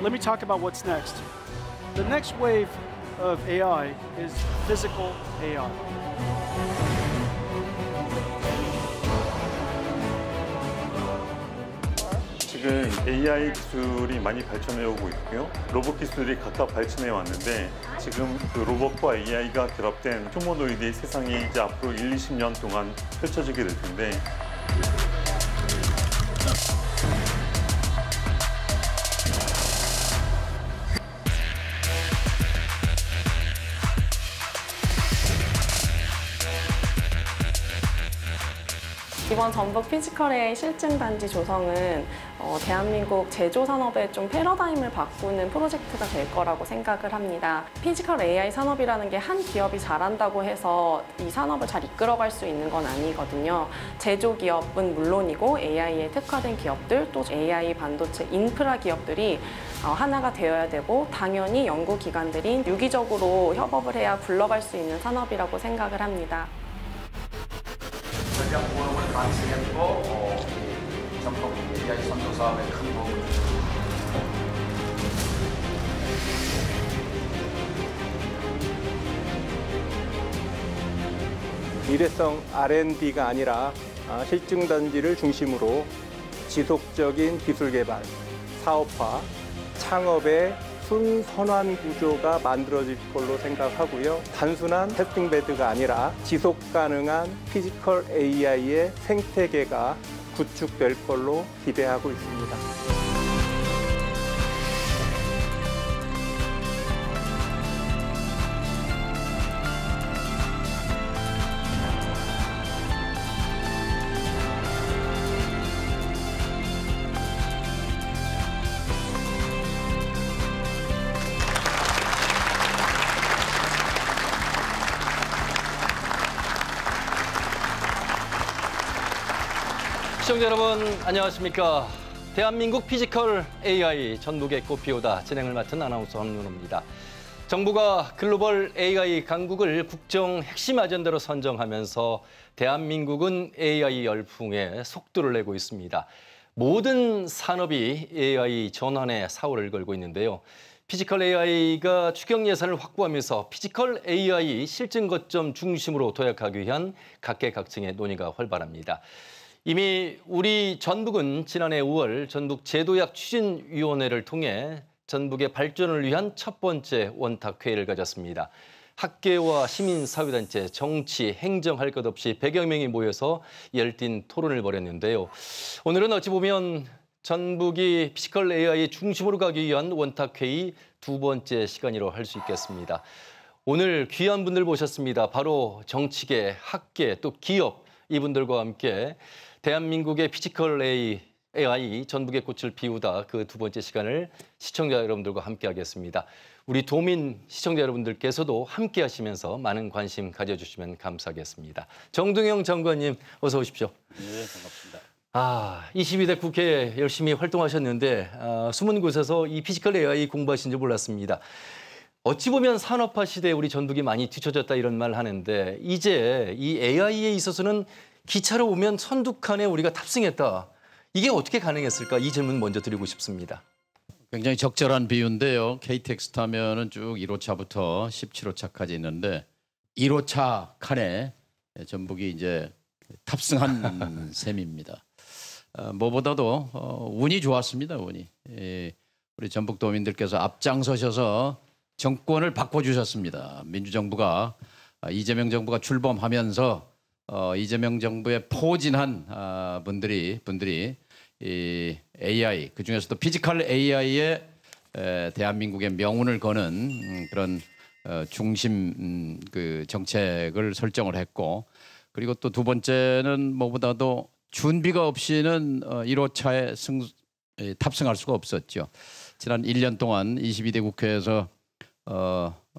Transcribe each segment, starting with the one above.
let me talk about what's next. The next wave of AI is physical AI. 지금 AI 기술이 많이 발전해 오고 있고요. 로봇 기술이 각각 발전해 왔는데 지금 그 로봇과 AI가 결합된 휴머노이드의 세상이 이제 앞으로 1, 20년 동안 펼쳐지게 될 텐데 이번 전북 피지컬 AI 실증단지 조성은 대한민국 제조 산업의 좀 패러다임을 바꾸는 프로젝트가 될 거라고 생각을 합니다. 피지컬 AI 산업이라는 게 한 기업이 잘한다고 해서 이 산업을 잘 이끌어갈 수 있는 건 아니거든요. 제조 기업은 물론이고 AI에 특화된 기업들, 또 AI 반도체 인프라 기업들이 하나가 되어야 되고, 당연히 연구기관들이 유기적으로 협업을 해야 굴러갈 수 있는 산업이라고 생각을 합니다. 전략 보험을 반영했고 전북 AI 선도 사업의 큰 부분. 일회성 R&D가 아니라 실증단지를 중심으로 지속적인 기술 개발, 사업화, 창업의 순선환 구조가 만들어질 걸로 생각하고요. 단순한 테스팅 베드가 아니라 지속 가능한 피지컬 AI의 생태계가 구축될 걸로 기대하고 있습니다. 시청자 여러분 안녕하십니까. 대한민국 피지컬 AI 전북의 꽃피우다 진행을 맡은 아나운서 황윤호입니다. 정부가 글로벌 AI 강국을 국정 핵심 아젠다로 선정하면서 대한민국은 AI 열풍에 속도를 내고 있습니다. 모든 산업이 AI 전환의 사활을 걸고 있는데요. 피지컬 AI가 추경 예산을 확보하면서 피지컬 AI 실증 거점 중심으로 도약하기 위한 각계각층의 논의가 활발합니다. 이미 우리 전북은 지난해 5월 전북 제도약 추진위원회를 통해 전북의 발전을 위한 첫 번째 원탁회의를 가졌습니다. 학계와 시민사회단체, 정치, 행정 할 것 없이 100여 명이 모여서 열띤 토론을 벌였는데요. 오늘은 어찌 보면 전북이 피지컬 AI 중심으로 가기 위한 원탁회의 두 번째 시간이라고 할 수 있겠습니다. 오늘 귀한 분들 모셨습니다. 바로 정치계, 학계, 또 기업 이분들과 함께 대한민국의 피지컬 AI 전북의 꽃을 피우다 그 두 번째 시간을 시청자 여러분들과 함께 하겠습니다. 우리 도민 시청자 여러분들께서도 함께 하시면서 많은 관심 가져주시면 감사하겠습니다. 정동영 장관님 어서 오십시오. 네, 반갑습니다. 22대 국회에 열심히 활동하셨는데 숨은 곳에서 이 피지컬 AI 공부하신 줄 몰랐습니다. 어찌 보면 산업화 시대에 우리 전북이 많이 뒤처졌다 이런 말 하는데 이제 이 AI에 있어서는 기차로 오면 선두칸에 우리가 탑승했다. 이게 어떻게 가능했을까? 이 질문 먼저 드리고 싶습니다. 굉장히 적절한 비유인데요. KTX 타면은 쭉 1호차부터 17호차까지 있는데 1호차 칸에 전북이 이제 탑승한 셈입니다. 무엇보다도 운이 좋았습니다. 운이. 우리 전북도민들께서 앞장서셔서 정권을 바꿔주셨습니다. 민주정부가 이재명 정부가 출범하면서 이재명 정부에 포진한 분들이 이 AI 그중에서도 피지컬 AI에 대한민국의 명운을 거는 그런 중심 그 정책을 설정을 했고, 그리고 또 두 번째는 뭐보다도 준비가 없이는 1호차에 탑승할 수가 없었죠. 지난 1년 동안 22대 국회에서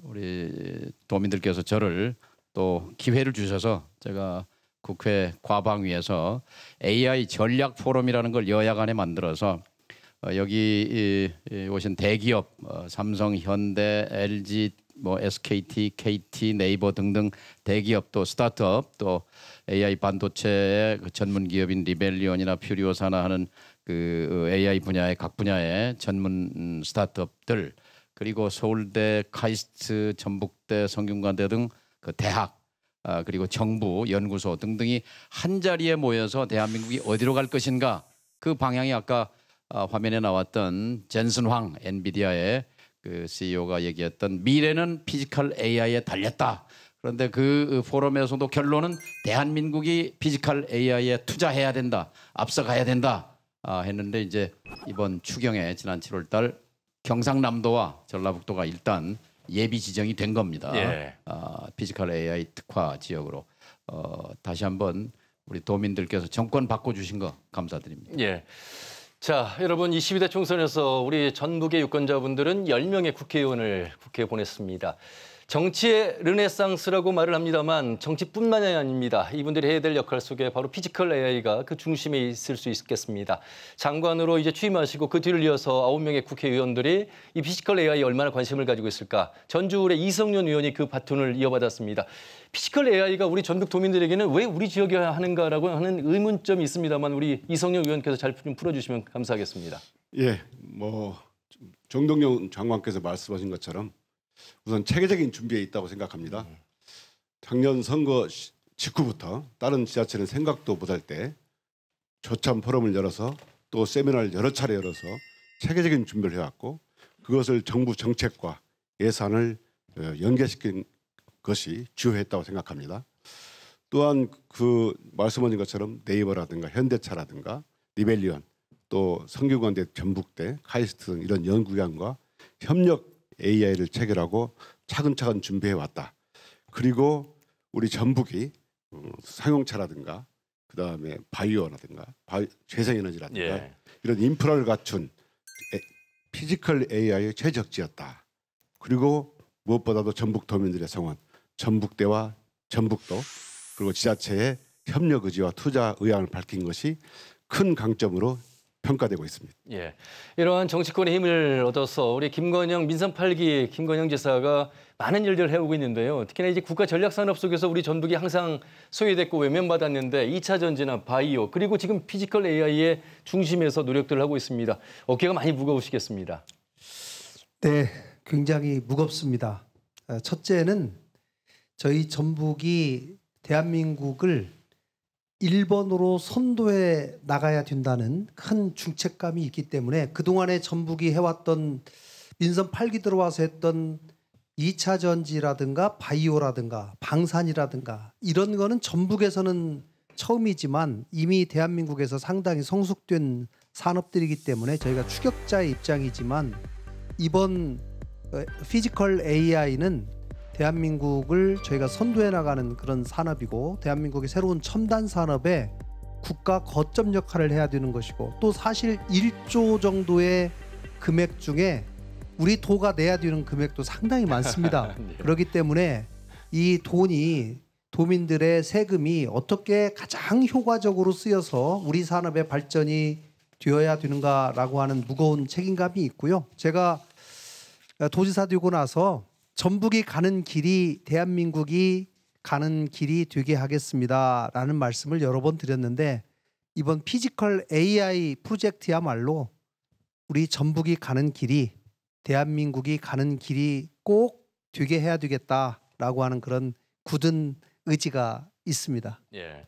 우리 도민들께서 저를 또 기회를 주셔서 제가 국회 과방위에서 AI 전략 포럼이라는 걸 여야 간에 만들어서 여기 오신 대기업 삼성, 현대, LG, SKT, KT, 네이버 등등 대기업 또 스타트업 또 AI 반도체의 전문 기업인 리벨리온이나 퓨리오사나 하는 그 AI 분야의 각 분야의 전문 스타트업들 그리고 서울대, 카이스트, 전북대, 성균관대 등 그 대학 그리고 정부, 연구소 등등이 한 자리에 모여서 대한민국이 어디로 갈 것인가 그 방향이 아까 화면에 나왔던 젠슨 황 엔비디아의 그 CEO가 얘기했던 미래는 피지컬 AI에 달렸다. 그런데 그 포럼에서도 결론은 대한민국이 피지컬 AI에 투자해야 된다, 앞서가야 된다 했는데 이제 이번 추경에 지난 7월달 경상남도와 전라북도가 일단 예비 지정이 된 겁니다. 예. 피지컬 AI 특화 지역으로 다시 한번 우리 도민들께서 정권 바꿔주신 거 감사드립니다. 예. 자, 여러분 22대 총선에서 우리 전북의 유권자분들은 10명의 국회의원을 국회에 보냈습니다. 정치의 르네상스라고 말을 합니다만 정치뿐만이 아닙니다. 이분들이 해야 될 역할 속에 바로 피지컬 AI가 그 중심에 있을 수 있겠습니다. 장관으로 이제 취임하시고 그 뒤를 이어서 9명의 국회의원들이 이 피지컬 AI에 얼마나 관심을 가지고 있을까. 전주울의 이성윤 의원이 그 바톤을 이어받았습니다. 피지컬 AI가 우리 전북 도민들에게는 왜 우리 지역에 하는가라고 하는 의문점이 있습니다만 우리 이성윤 의원께서 잘 좀 풀어주시면 감사하겠습니다. 예, 뭐 정동영 장관께서 말씀하신 것처럼 우선 체계적인 준비에 있다고 생각합니다. 작년 선거 직후부터 다른 지자체는 생각도 못할 때 조참 포럼을 열어서 또 세미나를 여러 차례 열어서 체계적인 준비를 해왔고 그것을 정부 정책과 예산을 연계시킨 것이 주요했다고 생각합니다. 또한 그 말씀하신 것처럼 네이버라든가 현대차라든가 리벨리온 또 성균관대, 전북대, 카이스트 등 이런 연구기관과 협력 AI를 체결하고 차근차근 준비해 왔다. 그리고 우리 전북이 상용차라든가 그다음에 바이오라든가 재생에너지라든가 예. 이런 인프라를 갖춘 피지컬 AI의 최적지였다. 그리고 무엇보다도 전북 도민들의 성원, 전북대와 전북도 그리고 지자체의 협력 의지와 투자 의향을 밝힌 것이 큰 강점으로 평가되고 있습니다. 예, 이러한 정치권의 힘을 얻어서 우리 김건영 민선 8기 김건영 지사가 많은 일들을 해오고 있는데요. 특히나 이제 국가 전략 산업 속에서 우리 전북이 항상 소외됐고 외면받았는데 2차 전지나 바이오 그리고 지금 피지컬 AI의 중심에서 노력들을 하고 있습니다. 어깨가 많이 무거우시겠습니다. 네, 굉장히 무겁습니다. 첫째는 저희 전북이 대한민국을 1번으로 선도해 나가야 된다는 큰 중책감이 있기 때문에 그동안에 전북이 해왔던 민선 8기 들어와서 했던 2차 전지라든가 바이오라든가 방산이라든가 이런 거는 전북에서는 처음이지만 이미 대한민국에서 상당히 성숙된 산업들이기 때문에 저희가 추격자의 입장이지만 이번 피지컬 AI는 대한민국을 저희가 선도해 나가는 그런 산업이고 대한민국의 새로운 첨단 산업에 국가 거점 역할을 해야 되는 것이고 또 사실 1조 정도의 금액 중에 우리 도가 내야 되는 금액도 상당히 많습니다. 네. 그렇기 때문에 이 돈이 도민들의 세금이 어떻게 가장 효과적으로 쓰여서 우리 산업의 발전이 되어야 되는가라고 하는 무거운 책임감이 있고요. 제가 도지사 되고 나서 전북이 가는 길이 대한민국이 가는 길이 되게 하겠습니다라는 말씀을 여러 번 드렸는데 이번 피지컬 AI 프로젝트야말로 우리 전북이 가는 길이 대한민국이 가는 길이 꼭 되게 해야 되겠다라고 하는 그런 굳은 의지가 있습니다. 예.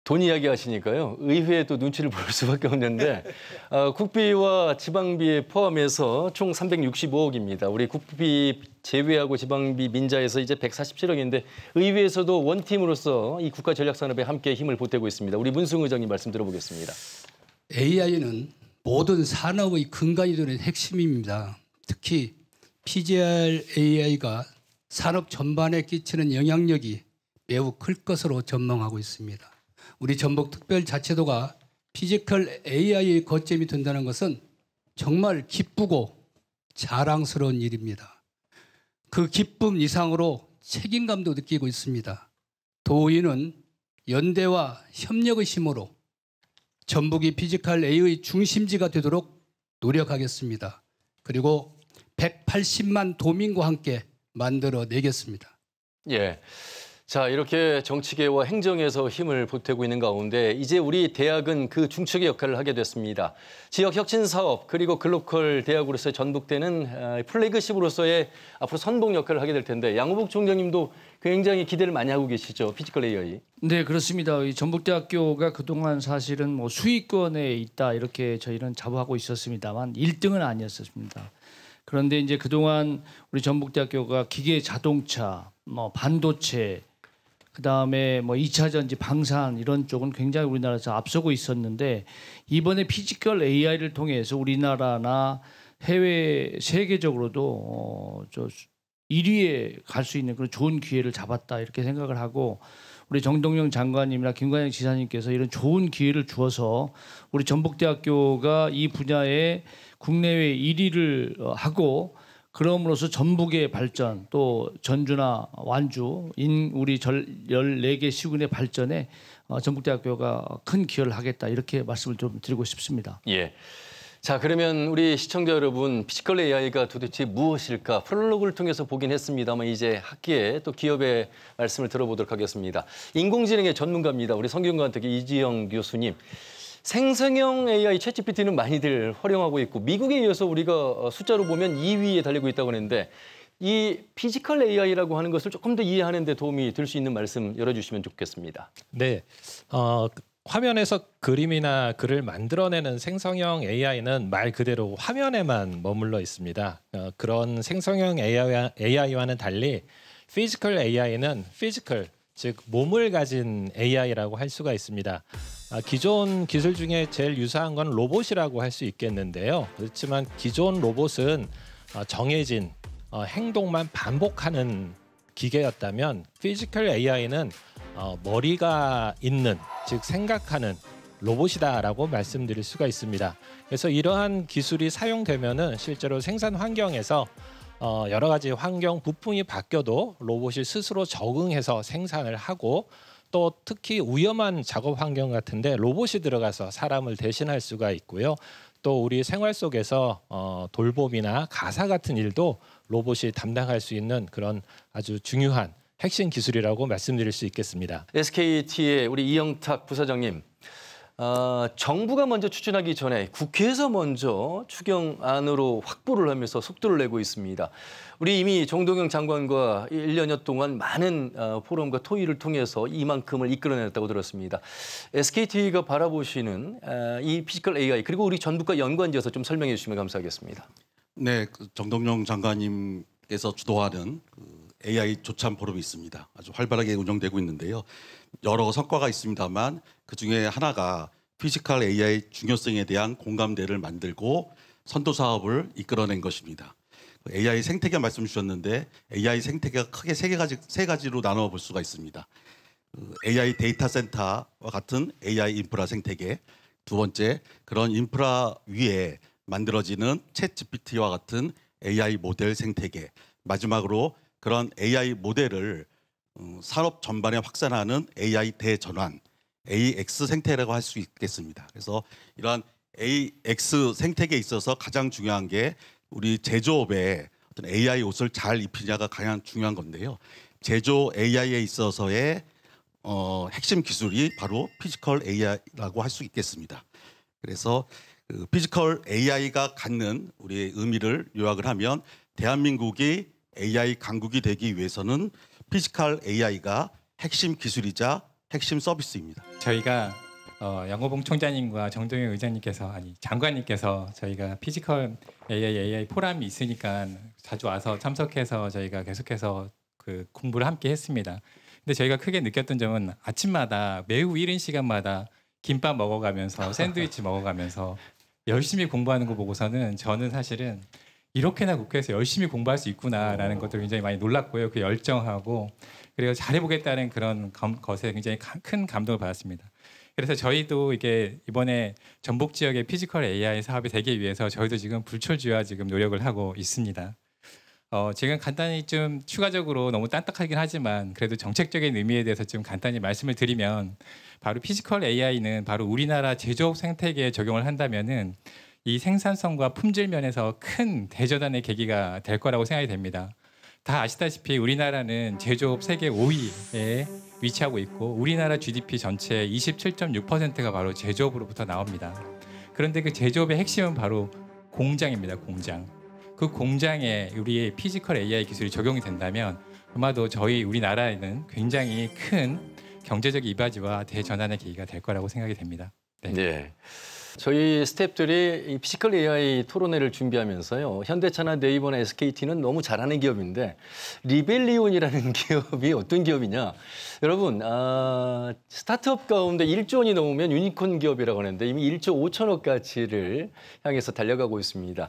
돈 이야기 하시니까요. 의회에도 눈치를 볼 수밖에 없는데 국비와 지방비 포함해서 총 365억입니다. 우리 국비 제외하고 지방비 민자에서 이제 147억인데 의회에서도 원팀으로서 이 국가 전략 산업에 함께 힘을 보태고 있습니다. 우리 문승 의장님 말씀 들어보겠습니다. AI는 모든 산업의 근간이 되는 핵심입니다. 특히 PGR AI가 산업 전반에 끼치는 영향력이 매우 클 것으로 전망하고 있습니다. 우리 전북특별자치도가 피지컬 AI의 거점이 된다는 것은 정말 기쁘고 자랑스러운 일입니다. 그 기쁨 이상으로 책임감도 느끼고 있습니다. 도의는 연대와 협력의 힘으로 전북이 피지컬 AI의 중심지가 되도록 노력하겠습니다. 그리고 180만 도민과 함께 만들어내겠습니다. 예. 자, 이렇게 정치계와 행정에서 힘을 보태고 있는 가운데 이제 우리 대학은 그 중축의 역할을 하게 됐습니다. 지역 혁신 사업 그리고 글로컬 대학으로서의 전북대는 플래그십으로서의 앞으로 선봉 역할을 하게 될 텐데 양호복 총장님도 굉장히 기대를 많이 하고 계시죠, 피지컬 AI. 네, 그렇습니다. 이 전북대학교가 그동안 사실은 뭐 수익권에 있다 이렇게 저희는 자부하고 있었습니다만 1등은 아니었습니다. 그런데 이제 그동안 우리 전북대학교가 기계 자동차, 뭐 반도체, 그다음에 뭐 2차 전지, 방산 이런 쪽은 굉장히 우리나라에서 앞서고 있었는데 이번에 피지컬 AI를 통해서 우리나라나 해외 세계적으로도 1위에 갈 수 있는 그런 좋은 기회를 잡았다 이렇게 생각을 하고 우리 정동영 장관님이나 김관영 지사님께서 이런 좋은 기회를 주어서 우리 전북대학교가 이 분야에 국내외 1위를 하고 그럼으로써 전북의 발전 또 전주나 완주 우리 14개 시군의 발전에 전북대학교가 큰 기여를 하겠다 이렇게 말씀을 좀 드리고 싶습니다. 예. 자, 그러면 우리 시청자 여러분, 피지컬 AI가 도대체 무엇일까? 프롤로그를 통해서 보긴 했습니다만 이제 학계의 또 기업의 말씀을 들어보도록 하겠습니다. 인공지능의 전문가입니다. 우리 성균관대 이지영 교수님. 생성형 AI 챗GPT는 많이들 활용하고 있고 미국에 이어서 우리가 숫자로 보면 2위에 달리고 있다고 하는데 이 피지컬 AI라고 하는 것을 조금 더 이해하는 데 도움이 될 수 있는 말씀 열어주시면 좋겠습니다. 네. 화면에서 그림이나 글을 만들어내는 생성형 AI는 말 그대로 화면에만 머물러 있습니다. 그런 생성형 AI와는 달리 피지컬 AI는 피지컬, 즉 몸을 가진 AI라고 할 수가 있습니다. 기존 기술 중에 제일 유사한 건 로봇이라고 할 수 있겠는데요. 그렇지만 기존 로봇은 정해진 행동만 반복하는 기계였다면 피지컬 AI는 머리가 있는, 즉 생각하는 로봇이다라고 말씀드릴 수가 있습니다. 그래서 이러한 기술이 사용되면은 실제로 생산 환경에서 여러 가지 환경 부품이 바뀌어도 로봇이 스스로 적응해서 생산을 하고 또 특히 위험한 작업 환경 같은데 로봇이 들어가서 사람을 대신할 수가 있고요. 또 우리 생활 속에서 돌봄이나 가사 같은 일도 로봇이 담당할 수 있는 그런 아주 중요한 핵심 기술이라고 말씀드릴 수 있겠습니다. SKT의 우리 이영탁 부사장님, 정부가 먼저 추진하기 전에 국회에서 먼저 추경안으로 확보를 하면서 속도를 내고 있습니다. 우리 이미 정동영 장관과 1년여 동안 많은 포럼과 토의를 통해서 이만큼을 이끌어냈다고 들었습니다. SKT가 바라보시는 이 피지컬 AI 그리고 우리 전북과 연관지어서 좀 설명해 주시면 감사하겠습니다. 네, 정동영 장관님께서 주도하는 AI 조참 포럼이 있습니다. 아주 활발하게 운영되고 있는데요. 여러 성과가 있습니다만 그중에 하나가 피지컬 AI 중요성에 대한 공감대를 만들고 선도 사업을 이끌어낸 것입니다. AI 생태계 말씀 주셨는데 AI 생태계가 크게 세 가지로 나눠 볼 수가 있습니다. AI 데이터 센터와 같은 AI 인프라 생태계, 두 번째 그런 인프라 위에 만들어지는 챗 GPT와 같은 AI 모델 생태계, 마지막으로 그런 AI 모델을 산업 전반에 확산하는 AI 대전환, AX 생태계라고 할 수 있겠습니다. 그래서 이러한 AX 생태계에 있어서 가장 중요한 게 우리 제조업에 어떤 AI 옷을 잘 입히냐가 가장 중요한 건데요. 제조 AI에 있어서의 핵심 기술이 바로 피지컬 AI라고 할 수 있겠습니다. 그래서 그 피지컬 AI가 갖는 우리의 의미를 요약을 하면 대한민국이 AI 강국이 되기 위해서는 피지컬 AI가 핵심 기술이자 핵심 서비스입니다. 저희가 양호봉 총장님과 정동영 의장님께서 장관님께서 저희가 피지컬 AI 포럼이 있으니까 자주 와서 참석해서 저희가 계속해서 그 공부를 함께 했습니다. 근데 저희가 크게 느꼈던 점은 아침마다 매우 이른 시간마다 김밥 먹어가면서 샌드위치 먹어가면서 열심히 공부하는 거 보고서는 저는 사실은 이렇게나 국회에서 열심히 공부할 수 있구나라는 것도 굉장히 많이 놀랐고요. 그 열정하고 그리고 잘해보겠다는 그런 것에 굉장히 큰 감동을 받았습니다. 그래서 저희도 이게 이번에 전북 지역의 피지컬 AI 사업이 되기 위해서 저희도 지금 불철주야 지금 노력을 하고 있습니다. 지금 간단히 좀 추가적으로 너무 딴딱하긴 하지만 그래도 정책적인 의미에 대해서 좀 간단히 말씀을 드리면 바로 피지컬 AI는 바로 우리나라 제조업 생태계에 적용을 한다면은 이 생산성과 품질 면에서 큰 대전환의 계기가 될 거라고 생각이 됩니다. 다 아시다시피 우리나라는 제조업 세계 5위에 위치하고 있고 우리나라 GDP 전체의 27.6%가 바로 제조업으로부터 나옵니다. 그런데 그 제조업의 핵심은 바로 공장입니다. 공장. 그 공장에 우리의 피지컬 AI 기술이 적용이 된다면 아마도 우리나라에는 굉장히 큰 경제적 이바지와 대전환의 계기가 될 거라고 생각이 됩니다. 네. 네. 저희 스태프들이 이 피지컬 AI 토론회를 준비하면서요. 현대차나 네이버나 SKT는 너무 잘하는 기업인데 리벨리온이라는 기업이 어떤 기업이냐. 여러분 스타트업 가운데 1조 원이 넘으면 유니콘 기업이라고 하는데 이미 1조 5천억 가치를 향해서 달려가고 있습니다.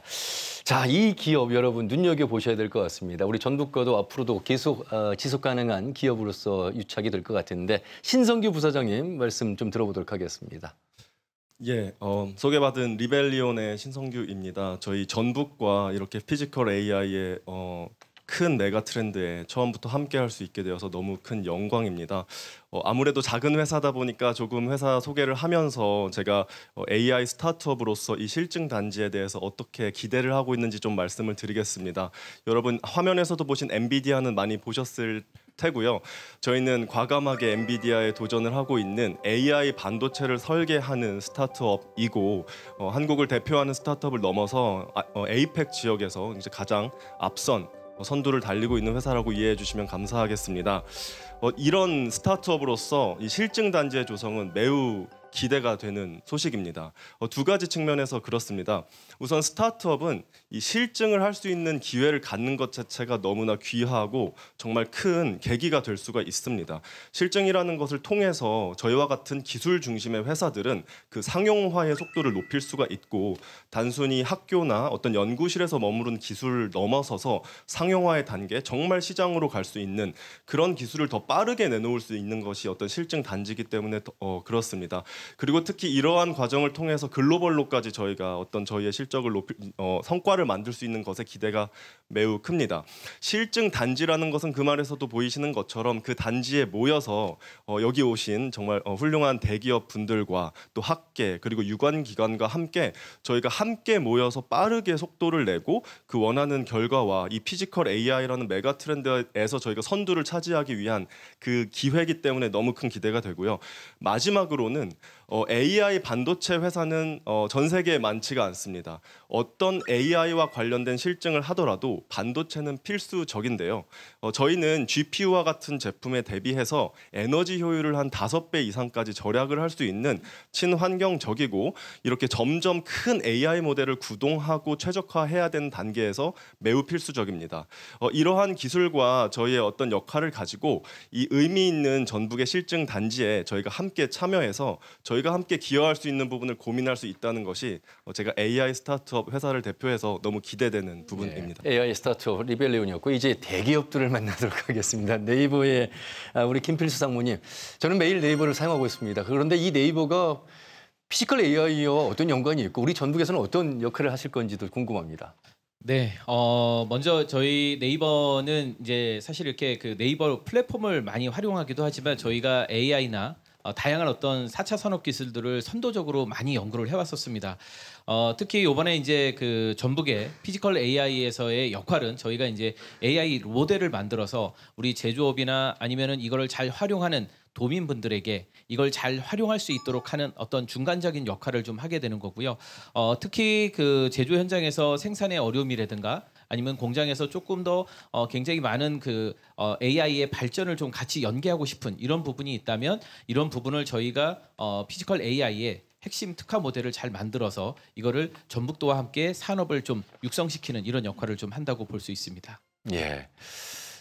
자, 이 기업 여러분 눈여겨보셔야 될 것 같습니다. 우리 전북과도 앞으로도 계속 지속 가능한 기업으로서 유착이 될 것 같은데 신성규 부사장님 말씀 좀 들어보도록 하겠습니다. 예, 소개받은 리벨리온의 신성규입니다. 저희 전북과 이렇게 피지컬 AI의 큰 메가 트렌드에 처음부터 함께 할 수 있게 되어서 너무 큰 영광입니다. 아무래도 작은 회사다 보니까 조금 회사 소개를 하면서 제가 AI 스타트업으로서 이 실증 단지에 대해서 어떻게 기대를 하고 있는지 좀 말씀을 드리겠습니다. 여러분 화면에서도 보신 엔비디아는 많이 보셨을 테고요. 저희는 과감하게 엔비디아에 도전을 하고 있는 AI 반도체를 설계하는 스타트업이고 한국을 대표하는 스타트업을 넘어서 에이펙 지역에서 이제 가장 앞선 선두를 달리고 있는 회사라고 이해해 주시면 감사하겠습니다. 이런 스타트업으로서 이 실증 단지의 조성은 매우 기대가 되는 소식입니다. 두 가지 측면에서 그렇습니다. 우선 스타트업은 이 실증을 할 수 있는 기회를 갖는 것 자체가 너무나 귀하고 정말 큰 계기가 될 수가 있습니다. 실증이라는 것을 통해서 저희와 같은 기술 중심의 회사들은 그 상용화의 속도를 높일 수가 있고 단순히 학교나 어떤 연구실에서 머무른 기술을 넘어서서 상용화의 단계, 정말 시장으로 갈 수 있는 그런 기술을 더 빠르게 내놓을 수 있는 것이 어떤 실증 단지이기 때문에 그렇습니다. 그리고 특히 이러한 과정을 통해서 글로벌로까지 저희가 어떤 저희의 실적을 성과를 만들 수 있는 것에 기대가 매우 큽니다. 실증 단지라는 것은 그 말에서도 보이시는 것처럼 그 단지에 모여서 여기 오신 정말 훌륭한 대기업 분들과 또 학계 그리고 유관기관과 함께 저희가 함께 모여서 빠르게 속도를 내고 그 원하는 결과와 이 피지컬 AI라는 메가 트렌드에서 저희가 선두를 차지하기 위한 그 기회이기 때문에 너무 큰 기대가 되고요. 마지막으로는 AI 반도체 회사는 전 세계에 많지가 않습니다. 어떤 AI와 관련된 실증을 하더라도 반도체는 필수적인데요. 저희는 GPU와 같은 제품에 대비해서 에너지 효율을 한 5배 이상까지 절약을 할 수 있는 친환경적이고 이렇게 점점 큰 AI 모델을 구동하고 최적화해야 되는 단계에서 매우 필수적입니다. 이러한 기술과 저희의 어떤 역할을 가지고 이 의미 있는 전북의 실증 단지에 저희가 함께 참여해서 저희가 함께 기여할 수 있는 부분을 고민할 수 있다는 것이 제가 AI 스타트업 회사를 대표해서 너무 기대되는 부분입니다. 네, AI 스타트업 리벨리온이었고 이제 대기업들을 만나도록 하겠습니다. 네이버의 우리 김필수 상무님, 저는 매일 네이버를 사용하고 있습니다. 그런데 이 네이버가 피지컬 AI와 어떤 연관이 있고 우리 전북에서는 어떤 역할을 하실 건지도 궁금합니다. 네, 먼저 저희 네이버는 이제 사실 이렇게 그 네이버 플랫폼을 많이 활용하기도 하지만 저희가 AI나 다양한 어떤 4차 산업 기술들을 선도적으로 많이 연구를 해왔었습니다. 특히 이번에 이제 그 전북의 피지컬 AI에서의 역할은 저희가 이제 AI 모델을 만들어서 우리 제조업이나 아니면은 이거를 잘 활용하는 도민분들에게 이걸 잘 활용할 수 있도록 하는 어떤 중간적인 역할을 좀 하게 되는 거고요. 특히 그 제조 현장에서 생산의 어려움이라든가 아니면 공장에서 조금 더 굉장히 많은 그 AI의 발전을 좀 같이 연계하고 싶은 이런 부분이 있다면 이런 부분을 저희가 피지컬 AI의 핵심 특화 모델을 잘 만들어서 이거를 전북도와 함께 산업을 좀 육성시키는 이런 역할을 좀 한다고 볼 수 있습니다. 예.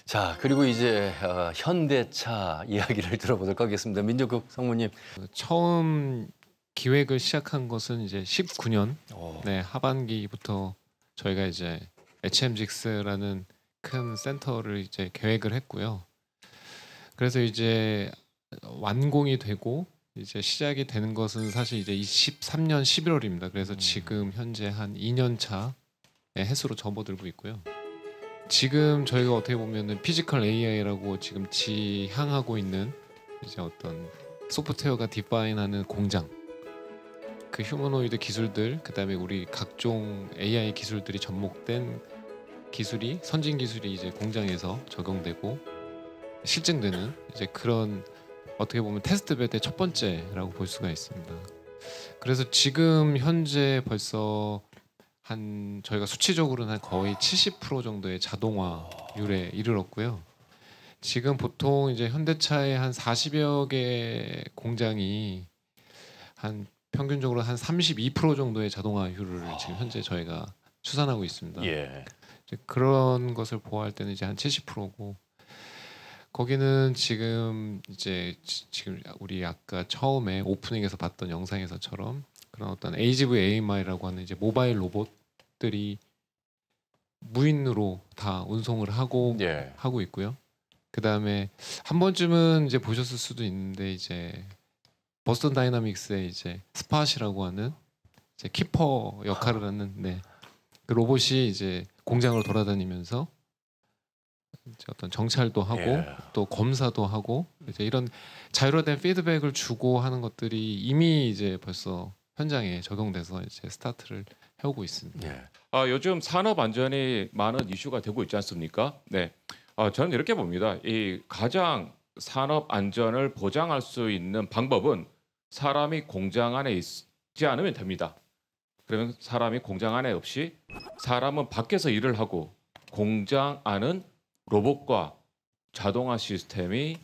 자, 그리고 이제 현대차 이야기를 들어보도록 하겠습니다. 민정국 상무님. 처음 기획을 시작한 것은 이제 19년 네, 하반기부터 저희가 이제 HMGX라는 큰 센터를 이제 계획을 했고요. 그래서 이제 완공이 되고 이제 시작이 되는 것은 사실 이제 23년 11월입니다. 그래서 지금 현재 한 2년 차의 해수로 접어들고 있고요. 지금 저희가 어떻게 보면은 피지컬 AI라고 지금 지향하고 있는 이제 어떤 소프트웨어가 디파인하는 공장, 그 휴머노이드 기술들, 그다음에 우리 각종 AI 기술들이 접목된 기술이 선진 기술이 이제 공장에서 적용되고 실증되는 이제 그런 어떻게 보면 테스트베드의 첫 번째라고 볼 수가 있습니다. 그래서 지금 현재 벌써 한 저희가 수치적으로는 한 거의 70% 정도의 자동화율에 이르렀고요. 지금 보통 이제 현대차의 한 40여 개 공장이 한 평균적으로 한 32% 정도의 자동화율을 지금 현재 저희가 추산하고 있습니다. 예. 이제 그런 것을 보호할 때는 이제 한 70%고 거기는 지금 이제 지금 우리 아까 처음에 오프닝에서 봤던 영상에서처럼 그런 어떤 AGV-AMI라고 하는 이제 모바일 로봇들이 무인으로 다 운송을 하고 하고 있고요. 그 다음에 한 번쯤은 이제 보셨을 수도 있는데 이제 버스턴 다이나믹스의 이제 스팟이라고 하는 이제 키퍼 역할을 하는 그 로봇이 이제 공장을 돌아다니면서 이제 어떤 정찰도 하고 또 검사도 하고 이제 이런 자유로운 피드백을 주고 하는 것들이 이미 이제 벌써 현장에 적용돼서 이제 스타트를 해오고 있습니다. 요즘 산업 안전이 많은 이슈가 되고 있지 않습니까? 네, 저는 이렇게 봅니다. 이 가장 산업 안전을 보장할 수 있는 방법은 사람이 공장 안에 있지 않으면 됩니다. 그러면 사람이 공장 안에 없이 사람은 밖에서 일을 하고 공장 안은 로봇과 자동화 시스템이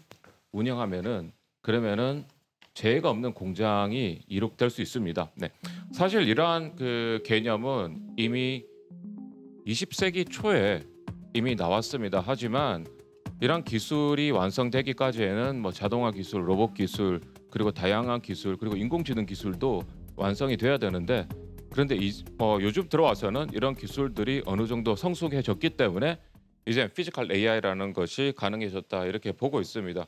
운영하면은 그러면은 재해가 없는 공장이 이룩될 수 있습니다. 네. 사실 이러한 그 개념은 이미 20세기 초에 이미 나왔습니다. 하지만 이런 기술이 완성되기까지에는 뭐 자동화 기술, 로봇 기술, 그리고 다양한 기술, 그리고 인공지능 기술도 완성이 돼야 되는데 그런데 요즘 들어와서는 이런 기술들이 어느 정도 성숙해졌기 때문에 이제 피지컬 AI라는 것이 가능해졌다 이렇게 보고 있습니다.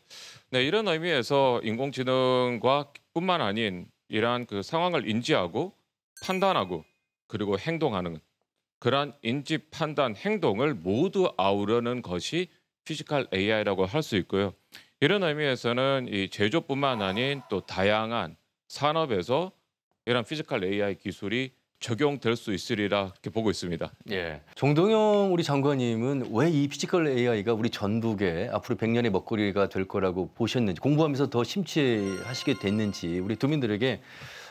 네, 이런 의미에서 인공지능과 뿐만 아닌 이러한 그 상황을 인지하고 판단하고 그리고 행동하는 그러한 인지, 판단, 행동을 모두 아우르는 것이 피지컬 AI라고 할 수 있고요. 이런 의미에서는 이 제조뿐만 아닌 또 다양한 산업에서 이런 피지컬 AI 기술이 적용될 수 있으리라 이렇게 보고 있습니다. 예. 정동영 우리 장관님은 왜 이 피지컬 AI가 우리 전북에 앞으로 100년의 먹거리가 될 거라고 보셨는지 공부하면서 더 심취하시게 됐는지 우리 도민들에게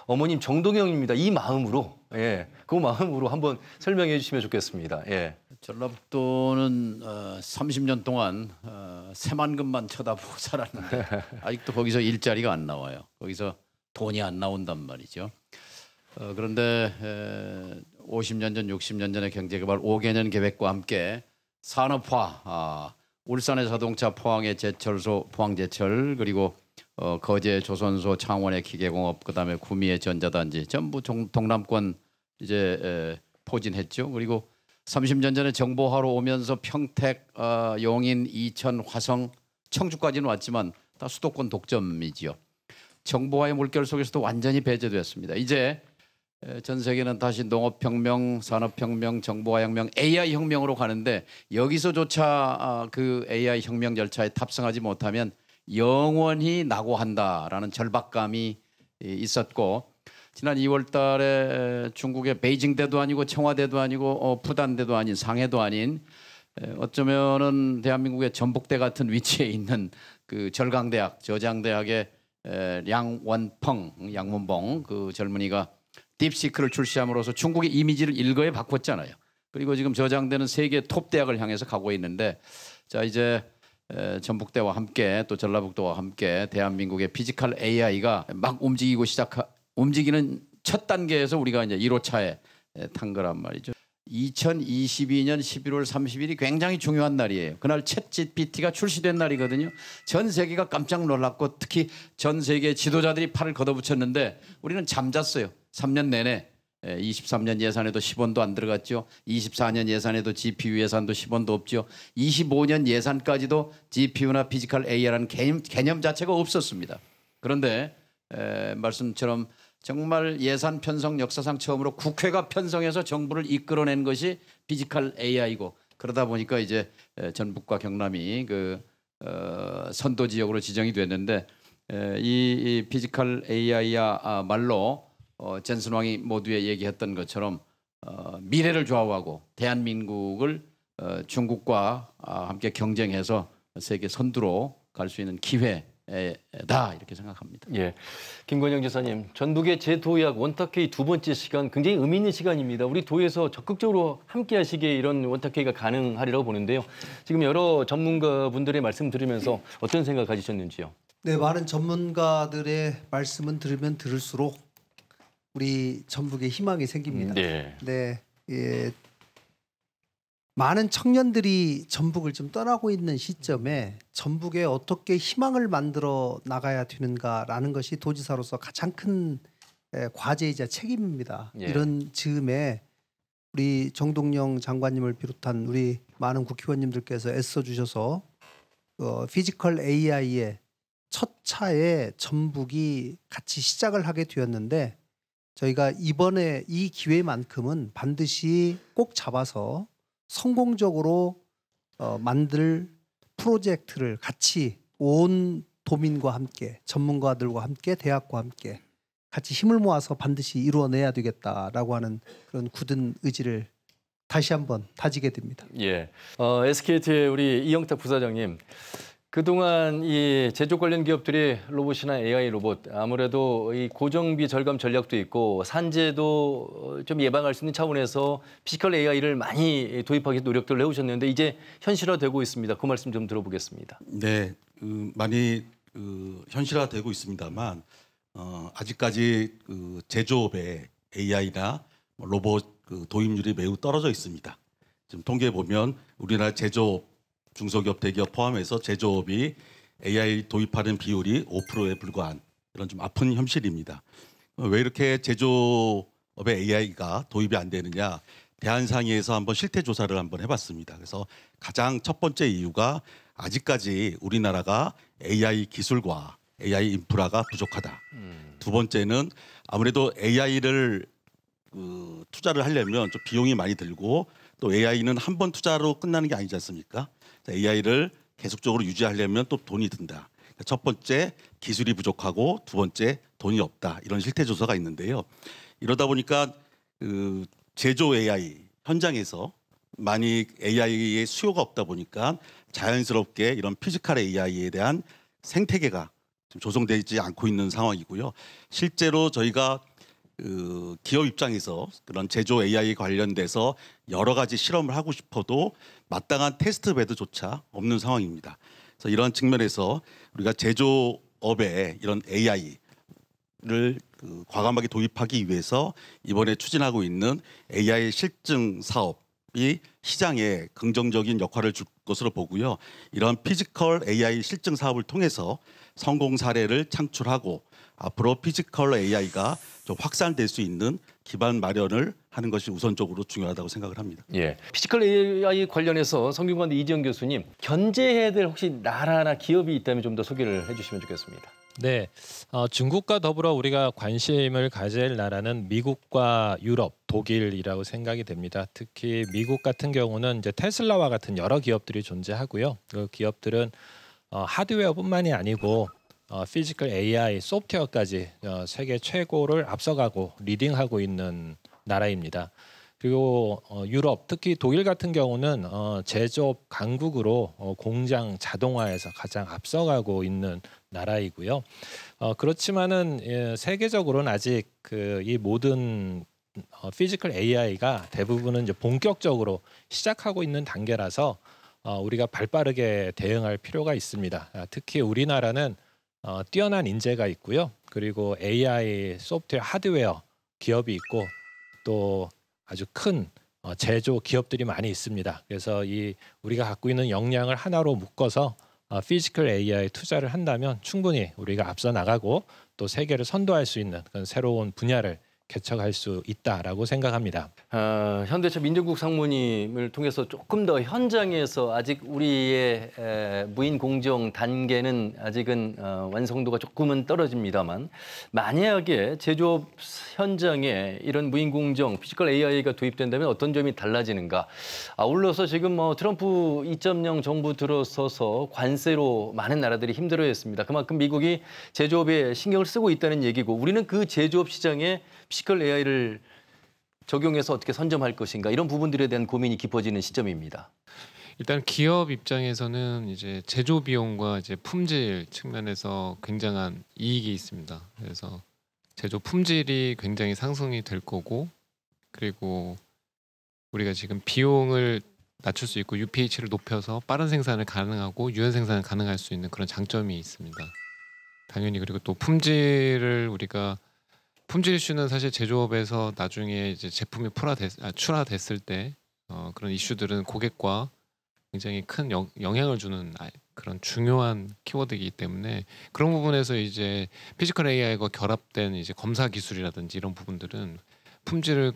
어머님 정동영입니다. 이 마음으로 그 마음으로 한번 설명해 주시면 좋겠습니다. 전라북도는 30년 동안 새만금만 쳐다보고 살았는데 아직도 거기서 일자리가 안 나와요. 거기서 돈이 안 나온단 말이죠. 그런데 50년 전, 60년 전의 경제개발 5개년 계획과 함께 산업화, 울산의 자동차, 포항의 제철소, 포항제철, 그리고 거제 조선소, 창원의 기계공업, 그다음에 구미의 전자단지 전부 동남권 이제 포진했죠. 그리고 30년 전에 정보화로 오면서 평택, 용인, 이천, 화성, 청주까지는 왔지만 다 수도권 독점이지요. 정보화의 물결 속에서도 완전히 배제됐습니다. 이제 전 세계는 다시 농업혁명, 산업혁명, 정보화혁명, AI혁명으로 가는데 여기서조차 그 AI혁명 열차에 탑승하지 못하면 영원히 낙오한다라는 절박감이 있었고 지난 2월 달에 중국의 베이징대도 아니고 청와대도 아니고 푸단대도 아닌 상해도 아닌 어쩌면은 대한민국의 전북대 같은 위치에 있는 그 절강대학, 저장대학의 량원펑, 양문봉 그 젊은이가 딥시크를 출시함으로써 중국의 이미지를 일거에 바꿨잖아요. 그리고 지금 저장대는 세계 톱 대학을 향해서 가고 있는데 자 이제 전북대와 함께 또 전라북도와 함께 대한민국의 피지컬 AI가 막 움직이는 첫 단계에서 우리가 이제 1호차에 탄 거란 말이죠. 2022년 11월 30일이 굉장히 중요한 날이에요. 그날 챗GPT가 출시된 날이거든요. 전 세계가 깜짝 놀랐고 특히 전 세계 지도자들이 팔을 걷어붙였는데 우리는 잠잤어요. 3년 내내 23년 예산에도 10원도 안 들어갔죠. 24년 예산에도 GPU 예산도 10원도 없죠. 25년 예산까지도 GPU나 피지컬 AI라는 개념 자체가 없었습니다. 그런데 말씀처럼 정말 예산 편성 역사상 처음으로 국회가 편성해서 정부를 이끌어낸 것이 피지컬 AI고 그러다 보니까 이제 전북과 경남이 그 선도 지역으로 지정이 됐는데 이 피지컬 AI야말로 젠슨 왕이 모두에 얘기했던 것처럼 미래를 좌우하고 대한민국을 중국과 함께 경쟁해서 세계 선두로 갈 수 있는 기회다 이렇게 생각합니다. 예, 김건영 지사님, 전북의 재도약 원탁회의 두 번째 시간 굉장히 의미 있는 시간입니다. 우리 도에서 적극적으로 함께하시기에 이런 원탁회의가 가능하리라고 보는데요. 지금 여러 전문가분들의 말씀 들으면서 어떤 생각 가지셨는지요? 네, 많은 전문가들의 말씀은 들으면 들을수록 우리 전북에 희망이 생깁니다. 네, 예, 많은 청년들이 전북을 좀 떠나고 있는 시점에 전북에 어떻게 희망을 만들어 나가야 되는가라는 것이 도지사로서 가장 큰 과제이자 책임입니다. 예. 이런 즈음에 우리 정동영 장관님을 비롯한 우리 많은 국회의원님들께서 애써주셔서 피지컬 AI의 첫 차에 전북이 같이 시작을 하게 되었는데 저희가 이번에 이 기회만큼은 반드시 꼭 잡아서 성공적으로 만들 프로젝트를 같이 온 도민과 함께 전문가들과 함께 대학과 함께 같이 힘을 모아서 반드시 이루어내야 되겠다라고 하는 그런 굳은 의지를 다시 한번 다지게 됩니다. 예, SKT의 우리 이영탁 부사장님. 그동안 이 제조 관련 기업들이 로봇이나 AI 로봇 아무래도 이 고정비 절감 전략도 있고 산재도 좀 예방할 수 있는 차원에서 피지컬 AI를 많이 도입하기 노력들을 해오셨는데 이제 현실화되고 있습니다. 그 말씀 좀 들어보겠습니다. 네, 많이 현실화되고 있습니다만 아직까지 제조업의 AI나 로봇 도입률이 매우 떨어져 있습니다. 지금 통계 보면 우리나라 제조업 중소기업, 대기업 포함해서 제조업이 AI 도입하는 비율이 5%에 불과한 이런 좀 아픈 현실입니다. 왜 이렇게 제조업의 AI가 도입이 안 되느냐? 대한상의에서 한번 실태 조사를 한번 해봤습니다. 그래서 가장 첫 번째 이유가 아직까지 우리나라가 AI 기술과 AI 인프라가 부족하다. 두 번째는 아무래도 AI를 투자를 하려면 좀 비용이 많이 들고 또 AI는 한 번 투자로 끝나는 게 아니지 않습니까? AI를 계속적으로 유지하려면 또 돈이 든다. 첫 번째 기술이 부족하고 두 번째 돈이 없다. 이런 실태 조사가 있는데요. 이러다 보니까 제조 AI 현장에서 많이 AI의 수요가 없다 보니까 자연스럽게 이런 피지컬 AI에 대한 생태계가 좀 조성되지 않고 있는 상황이고요. 실제로 저희가 기업 입장에서 그런 제조 AI 관련돼서 여러 가지 실험을 하고 싶어도 마땅한 테스트 베드조차 없는 상황입니다. 그래서 이런 측면에서 우리가 제조업에 이런 AI를 과감하게 도입하기 위해서 이번에 추진하고 있는 AI 실증 사업이 시장에 긍정적인 역할을 줄 것으로 보고요. 이런 피지컬 AI 실증 사업을 통해서 성공 사례를 창출하고 앞으로 피지컬 AI가 좀 확산될 수 있는 기반 마련을 하는 것이 우선적으로 중요하다고 생각을 합니다. 예, 피지컬 AI 관련해서 성균관대 이지영 교수님, 견제해야 될 혹시 나라나 기업이 있다면 좀 더 소개를 해주시면 좋겠습니다. 네, 중국과 더불어 우리가 관심을 가질 나라는 미국과 유럽, 독일이라고 생각이 됩니다. 특히 미국 같은 경우는 이제 테슬라와 같은 여러 기업들이 존재하고요. 그 기업들은 하드웨어뿐만이 아니고 피지컬 AI, 소프트웨어까지 세계 최고를 앞서가고 리딩하고 있는 나라입니다. 그리고 유럽, 특히 독일 같은 경우는 제조업 강국으로 공장 자동화에서 가장 앞서가고 있는 나라이고요. 그렇지만은 세계적으로는 아직 이 모든 피지컬 AI가 대부분은 이제 본격적으로 시작하고 있는 단계라서 우리가 발빠르게 대응할 필요가 있습니다. 특히 우리나라는 뛰어난 인재가 있고요. 그리고 AI 소프트웨어 하드웨어 기업이 있고 또 아주 큰 제조 기업들이 많이 있습니다. 그래서 우리가 갖고 있는 역량을 하나로 묶어서 피지컬 AI 투자를 한다면 충분히 우리가 앞서 나가고 또 세계를 선도할 수 있는 그런 새로운 분야를 개척할 수 있다라고 생각합니다. 현대차 민정국 상무님을 통해서 조금 더 현장에서 아직 우리의 무인 공정 단계는 아직은 완성도가 조금은 떨어집니다만 만약에 제조업 현장에 이런 무인 공정, 피지컬 AI가 도입된다면 어떤 점이 달라지는가? 아울러서 지금 트럼프 2.0 정부 들어서서 관세로 많은 나라들이 힘들어했습니다. 그만큼 미국이 제조업에 신경을 쓰고 있다는 얘기고 우리는 그 제조업 시장에 피지컬 AI를 적용해서 어떻게 선점할 것인가 이런 부분들에 대한 고민이 깊어지는 시점입니다. 일단 기업 입장에서는 이제 제조 비용과 이제 품질 측면에서 굉장한 이익이 있습니다. 그래서 제조 품질이 굉장히 상승이 될 거고, 그리고 우리가 지금 비용을 낮출 수 있고 UPH를 높여서 빠른 생산을 가능하고 유연 생산을 가능할 수 있는 그런 장점이 있습니다. 당연히. 그리고 또 품질을 우리가 품질 이슈는 사실 제조업에서 나중에 이제 제품이 출하됐을 때 그런 이슈들은 고객과 굉장히 큰 영향을 주는 그런 중요한 키워드이기 때문에 그런 부분에서 이제 피지컬 AI가 결합된 이제 검사 기술이라든지 이런 부분들은 품질을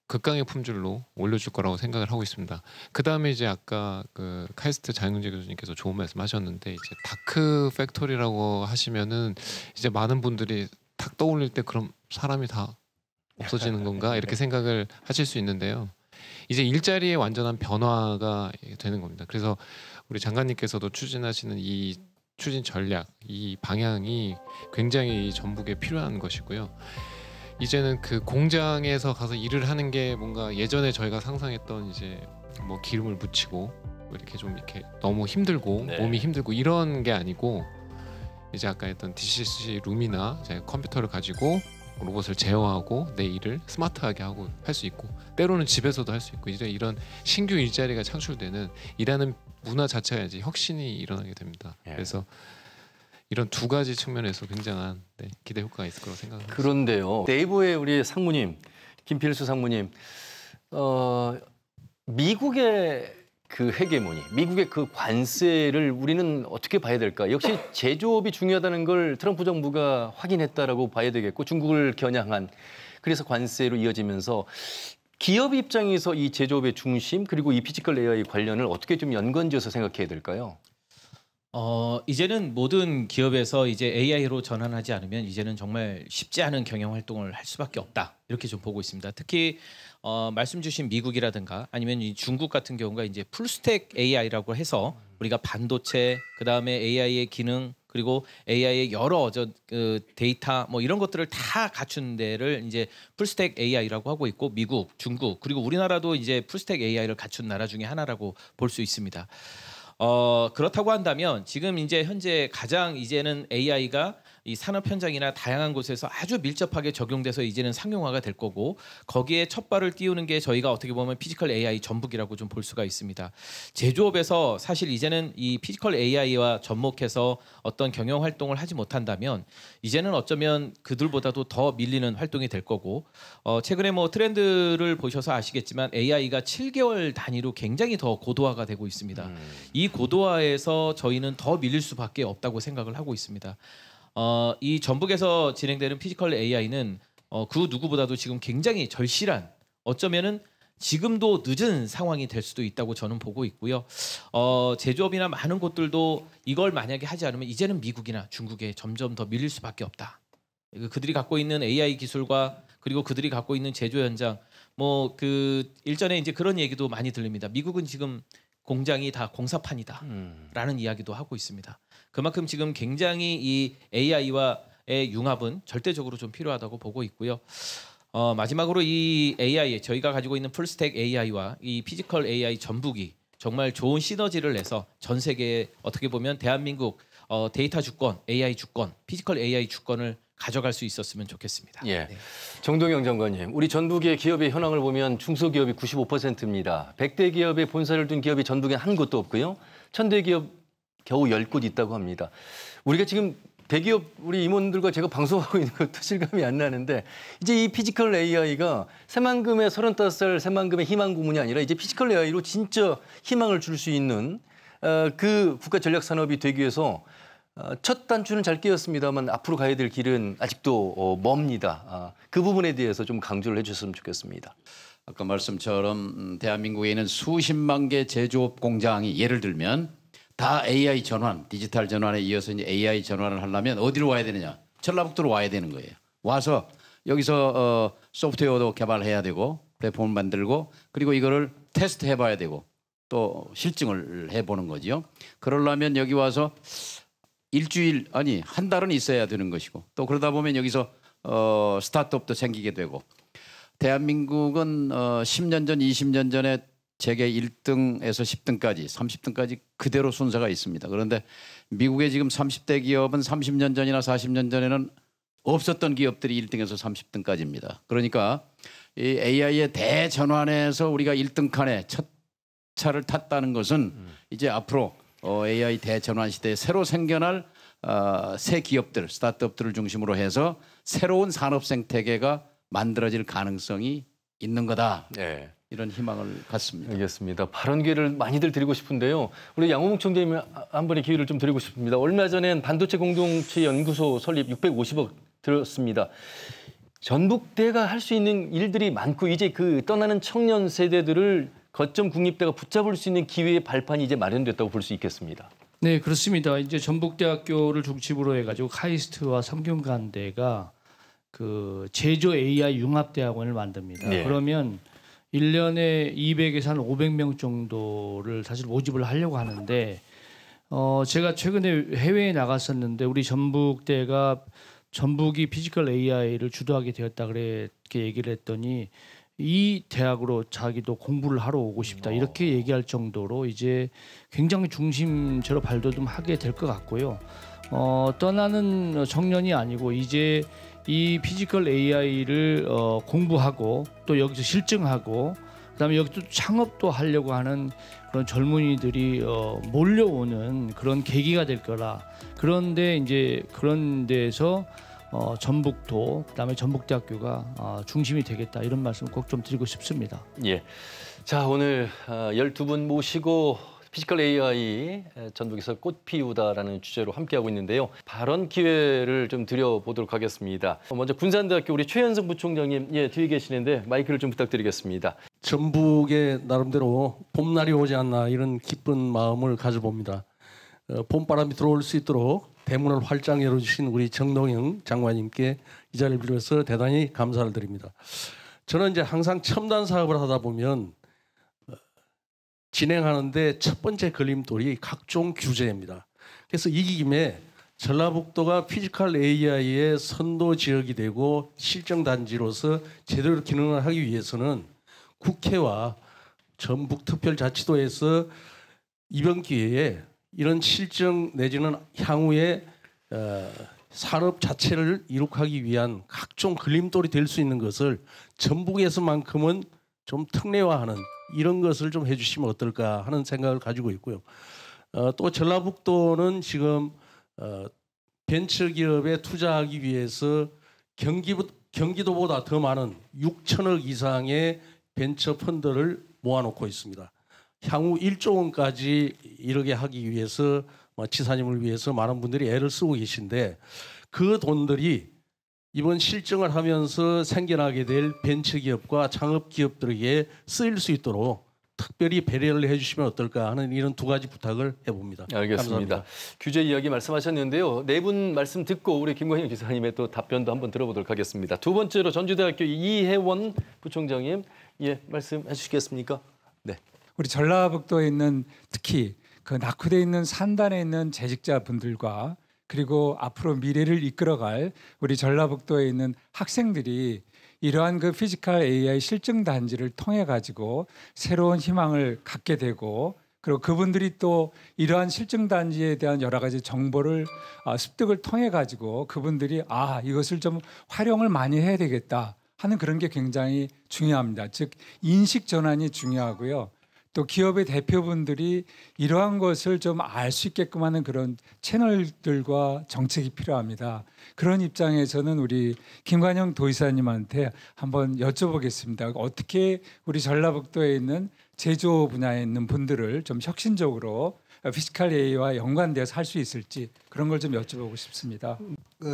극강의 품질로 올려줄 거라고 생각을 하고 있습니다. 그 다음에 이제 아까 그 카이스트 장윤재 교수님께서 좋은 말씀하셨는데 이제 다크 팩토리라고 하시면은 이제 많은 분들이 딱 떠올릴 때 그럼 사람이 다 없어지는 건가 이렇게 생각을 하실 수 있는데요. 이제 일자리의 완전한 변화가 되는 겁니다. 그래서 우리 장관님께서도 추진하시는 이 추진 전략, 이 방향이 굉장히 전북에 필요한 것이고요. 이제는 그 공장에서 가서 일을 하는 게 뭔가 예전에 저희가 상상했던 이제 뭐 기름을 묻히고 이렇게 좀 이렇게 너무 힘들고 몸이 힘들고 이런 게 아니고 이제 아까 했던 DCC 룸이나 컴퓨터를 가지고 로봇을 제어하고 내 일을 스마트하게 하고 할 수 있고 때로는 집에서도 할 수 있고 이제 이런 신규 일자리가 창출되는 일하는 문화 자체가 이제 혁신이 일어나게 됩니다. 그래서 이런 두 가지 측면에서 굉장한 기대 효과가 있을 거라고 생각합니다. 그런데요. 네이버의 우리 상무님, 김필수 상무님, 미국의 그 헤게모니, 미국의 그 관세를 우리는 어떻게 봐야 될까? 역시 제조업이 중요하다는 걸 트럼프 정부가 확인했다라고 봐야 되겠고 중국을 겨냥한 그래서 관세로 이어지면서 기업 입장에서 이 제조업의 중심 그리고 이 피지컬 AI 관련을 어떻게 좀 연관지어서 생각해야 될까요? 이제는 모든 기업에서 이제 AI로 전환하지 않으면 이제는 정말 쉽지 않은 경영 활동을 할 수밖에 없다. 이렇게 좀 보고 있습니다. 특히 말씀 주신 미국이라든가 아니면 이 중국 같은 경우가 이제 풀스택 AI라고 해서 우리가 반도체, 그다음에 AI의 기능 그리고 AI의 여러 그 데이터 뭐 이런 것들을 다 갖춘 데를 이제 풀스택 AI라고 하고 있고 미국, 중국 그리고 우리나라도 이제 풀스택 AI를 갖춘 나라 중에 하나라고 볼 수 있습니다. 그렇다고 한다면 지금 이제 현재 가장 이제는 AI가 이 산업 현장이나 다양한 곳에서 아주 밀접하게 적용돼서 이제는 상용화가 될 거고 거기에 첫 발을 띄우는 게 저희가 어떻게 보면 피지컬 AI 전북이라고 좀 볼 수가 있습니다. 제조업에서 사실 이제는 이 피지컬 AI와 접목해서 어떤 경영 활동을 하지 못한다면 이제는 어쩌면 그들보다도 더 밀리는 활동이 될 거고 최근에 뭐 트렌드를 보셔서 아시겠지만 AI가 7개월 단위로 굉장히 더 고도화가 되고 있습니다. 이 고도화에서 저희는 더 밀릴 수밖에 없다고 생각을 하고 있습니다. 이 전북에서 진행되는 피지컬 AI는 그 누구보다도 지금 굉장히 절실한 어쩌면은 지금도 늦은 상황이 될 수도 있다고 저는 보고 있고요. 제조업이나 많은 곳들도 이걸 만약에 하지 않으면 이제는 미국이나 중국에 점점 더 밀릴 수밖에 없다. 그들이 갖고 있는 AI 기술과 그리고 그들이 갖고 있는 제조 현장 뭐 그 일전에 이제 그런 얘기도 많이 들립니다. 미국은 지금 공장이 다 공사판이다라는 이야기도 하고 있습니다. 그만큼 지금 굉장히 이 AI와의 융합은 절대적으로 좀 필요하다고 보고 있고요. 마지막으로 이 AI 저희가 가지고 있는 풀스택 AI와 이 피지컬 AI 전북이 정말 좋은 시너지를 내서 전 세계에 어떻게 보면 대한민국 데이터 주권, AI 주권, 피지컬 AI 주권을 가져갈 수 있었으면 좋겠습니다. 예. 네. 정동영 장관님, 우리 전북의 기업의 현황을 보면 중소기업이 95%입니다. 100대 기업에 본사를 둔 기업이 전북에 한 곳도 없고요. 1000대 기업 겨우 10곳 있다고 합니다. 우리가 지금 대기업 우리 임원들과 제가 방송하고 있는 것도 실감이 안 나는데 이제 이 피지컬 AI가 새만금의 35살 새만금의 희망 고문이 아니라 이제 피지컬 AI로 진짜 희망을 줄 수 있는 그 국가 전략 산업이 되기 위해서 첫 단추는 잘 끼었습니다만 앞으로 가야 될 길은 아직도 멉니다. 그 부분에 대해서 좀 강조를 해주셨으면 좋겠습니다. 아까 말씀처럼 대한민국에 있는 수십만 개 제조업 공장이 예를 들면 다 AI 전환, 디지털 전환에 이어서 이제 AI 전환을 하려면 어디로 와야 되느냐? 전라북도로 와야 되는 거예요. 와서 여기서 소프트웨어도 개발해야 되고 플랫폼을 만들고 그리고 이거를 테스트 해봐야 되고 또 실증을 해보는 거죠. 그러려면 여기 와서 일주일 아니 한 달은 있어야 되는 것이고 또 그러다 보면 여기서 스타트업도 생기게 되고 대한민국은 10년 전, 20년 전에 세계 1등에서 10등까지, 30등까지 그대로 순서가 있습니다. 그런데 미국의 지금 30대 기업은 30년 전이나 40년 전에는 없었던 기업들이 1등에서 30등까지입니다. 그러니까 이 AI의 대전환에서 우리가 1등 칸에 첫 차를 탔다는 것은 이제 앞으로 AI 대전환 시대에 새로 생겨날 새 기업들, 스타트업들을 중심으로 해서 새로운 산업 생태계가 만들어질 가능성이 있는 거다. 네. 이런 희망을 갖습니다. 알겠습니다. 발언 기회를 많이들 드리고 싶은데요. 우리 양호봉 총재님 한 번의 기회를 좀 드리고 싶습니다. 얼마 전엔 반도체 공동체 연구소 설립 650억 들었습니다. 전북대가 할 수 있는 일들이 많고 이제 그 떠나는 청년 세대들을 거점 국립대가 붙잡을 수 있는 기회의 발판이 이제 마련됐다고 볼 수 있겠습니다. 네, 그렇습니다. 이제 전북대학교를 중심으로 해가지고 카이스트와 성균관대가 그 제조 AI 융합대학원을 만듭니다. 네. 그러면 1년에 200에서 한 500명 정도를 사실 모집을 하려고 하는데 제가 최근에 해외에 나갔었는데 우리 전북대가 전북이 피지컬 AI를 주도하게 되었다 그렇게 얘기를 했더니 이 대학으로 자기도 공부를 하러 오고 싶다 이렇게 얘기할 정도로 이제 굉장히 중심제로 발돋움하게 될 것 같고요. 떠나는 청년이 아니고 이제 이 피지컬 AI를 공부하고 또 여기서 실증하고 그다음에 여기서 창업도 하려고 하는 그런 젊은이들이 몰려오는 그런 계기가 될 거라. 그런데 이제 그런 데서 전북도 그다음에 전북대학교가 중심이 되겠다 이런 말씀 꼭 좀 드리고 싶습니다. 예. 자, 오늘 12분 모시고 피지컬 AI 전북에서 꽃 피우다라는 주제로 함께하고 있는데요. 발언 기회를 좀 드려보도록 하겠습니다. 먼저 군산대학교 우리 최현성 부총장님 뒤에 계시는데 마이크를 좀 부탁드리겠습니다. 전북에 나름대로 봄날이 오지 않나 이런 기쁜 마음을 가져봅니다. 봄바람이 들어올 수 있도록 대문을 활짝 열어주신 우리 정동영 장관님께 이 자리를 빌면서 대단히 감사를 드립니다. 저는 이제 항상 첨단 사업을 하다 보면 진행하는데 첫 번째 걸림돌이 각종 규제입니다. 그래서 이 김에 전라북도가 피지컬 AI의 선도 지역이 되고 실정 단지로서 제대로 기능을 하기 위해서는 국회와 전북특별자치도에서 이번 기회에 이런 실정 내지는 향후에 산업 자체를 이룩하기 위한 각종 걸림돌이 될 수 있는 것을 전북에서만큼은 좀 특례화하는 이런 것을 좀 해주시면 어떨까 하는 생각을 가지고 있고요. 또 전라북도는 지금 벤처기업에 투자하기 위해서 경기도보다 더 많은 6천억 이상의 벤처 펀드를 모아놓고 있습니다. 향후 1조 원까지 이르게 하기 위해서 지사님을 위해서 많은 분들이 애를 쓰고 계신데 그 돈들이 이번 실증을 하면서 생겨나게 될 벤처기업과 창업기업들에게 쓰일 수 있도록 특별히 배려를 해주시면 어떨까 하는 이런 두 가지 부탁을 해봅니다. 알겠습니다. 감사합니다. 규제 이야기 말씀하셨는데요. 네 분 말씀 듣고 우리 김광현 기사님의 또 답변도 한번 들어보도록 하겠습니다. 두 번째로 전주대학교 이혜원 부총장님 말씀해 주시겠습니까? 네. 우리 전라북도에 있는 특히 그 낙후돼 있는 산단에 있는 재직자분들과 그리고 앞으로 미래를 이끌어갈 우리 전라북도에 있는 학생들이 이러한 그 피지컬 AI 실증 단지를 통해 가지고 새로운 희망을 갖게 되고 그리고 그분들이 또 이러한 실증 단지에 대한 여러 가지 정보를 습득을 통해 가지고 그분들이 이것을 좀 활용을 많이 해야 되겠다 하는 그런 게 굉장히 중요합니다. 즉 인식 전환이 중요하고요. 또 기업의 대표분들이 이러한 것을 좀 알 수 있게끔 하는 그런 채널들과 정책이 필요합니다. 그런 입장에서는 우리 김관영 도지사님한테 한번 여쭤보겠습니다. 어떻게 우리 전라북도에 있는 제조 분야에 있는 분들을 좀 혁신적으로 피지컬 AI와 연관되어서 할 수 있을지 그런 걸 좀 여쭤보고 싶습니다.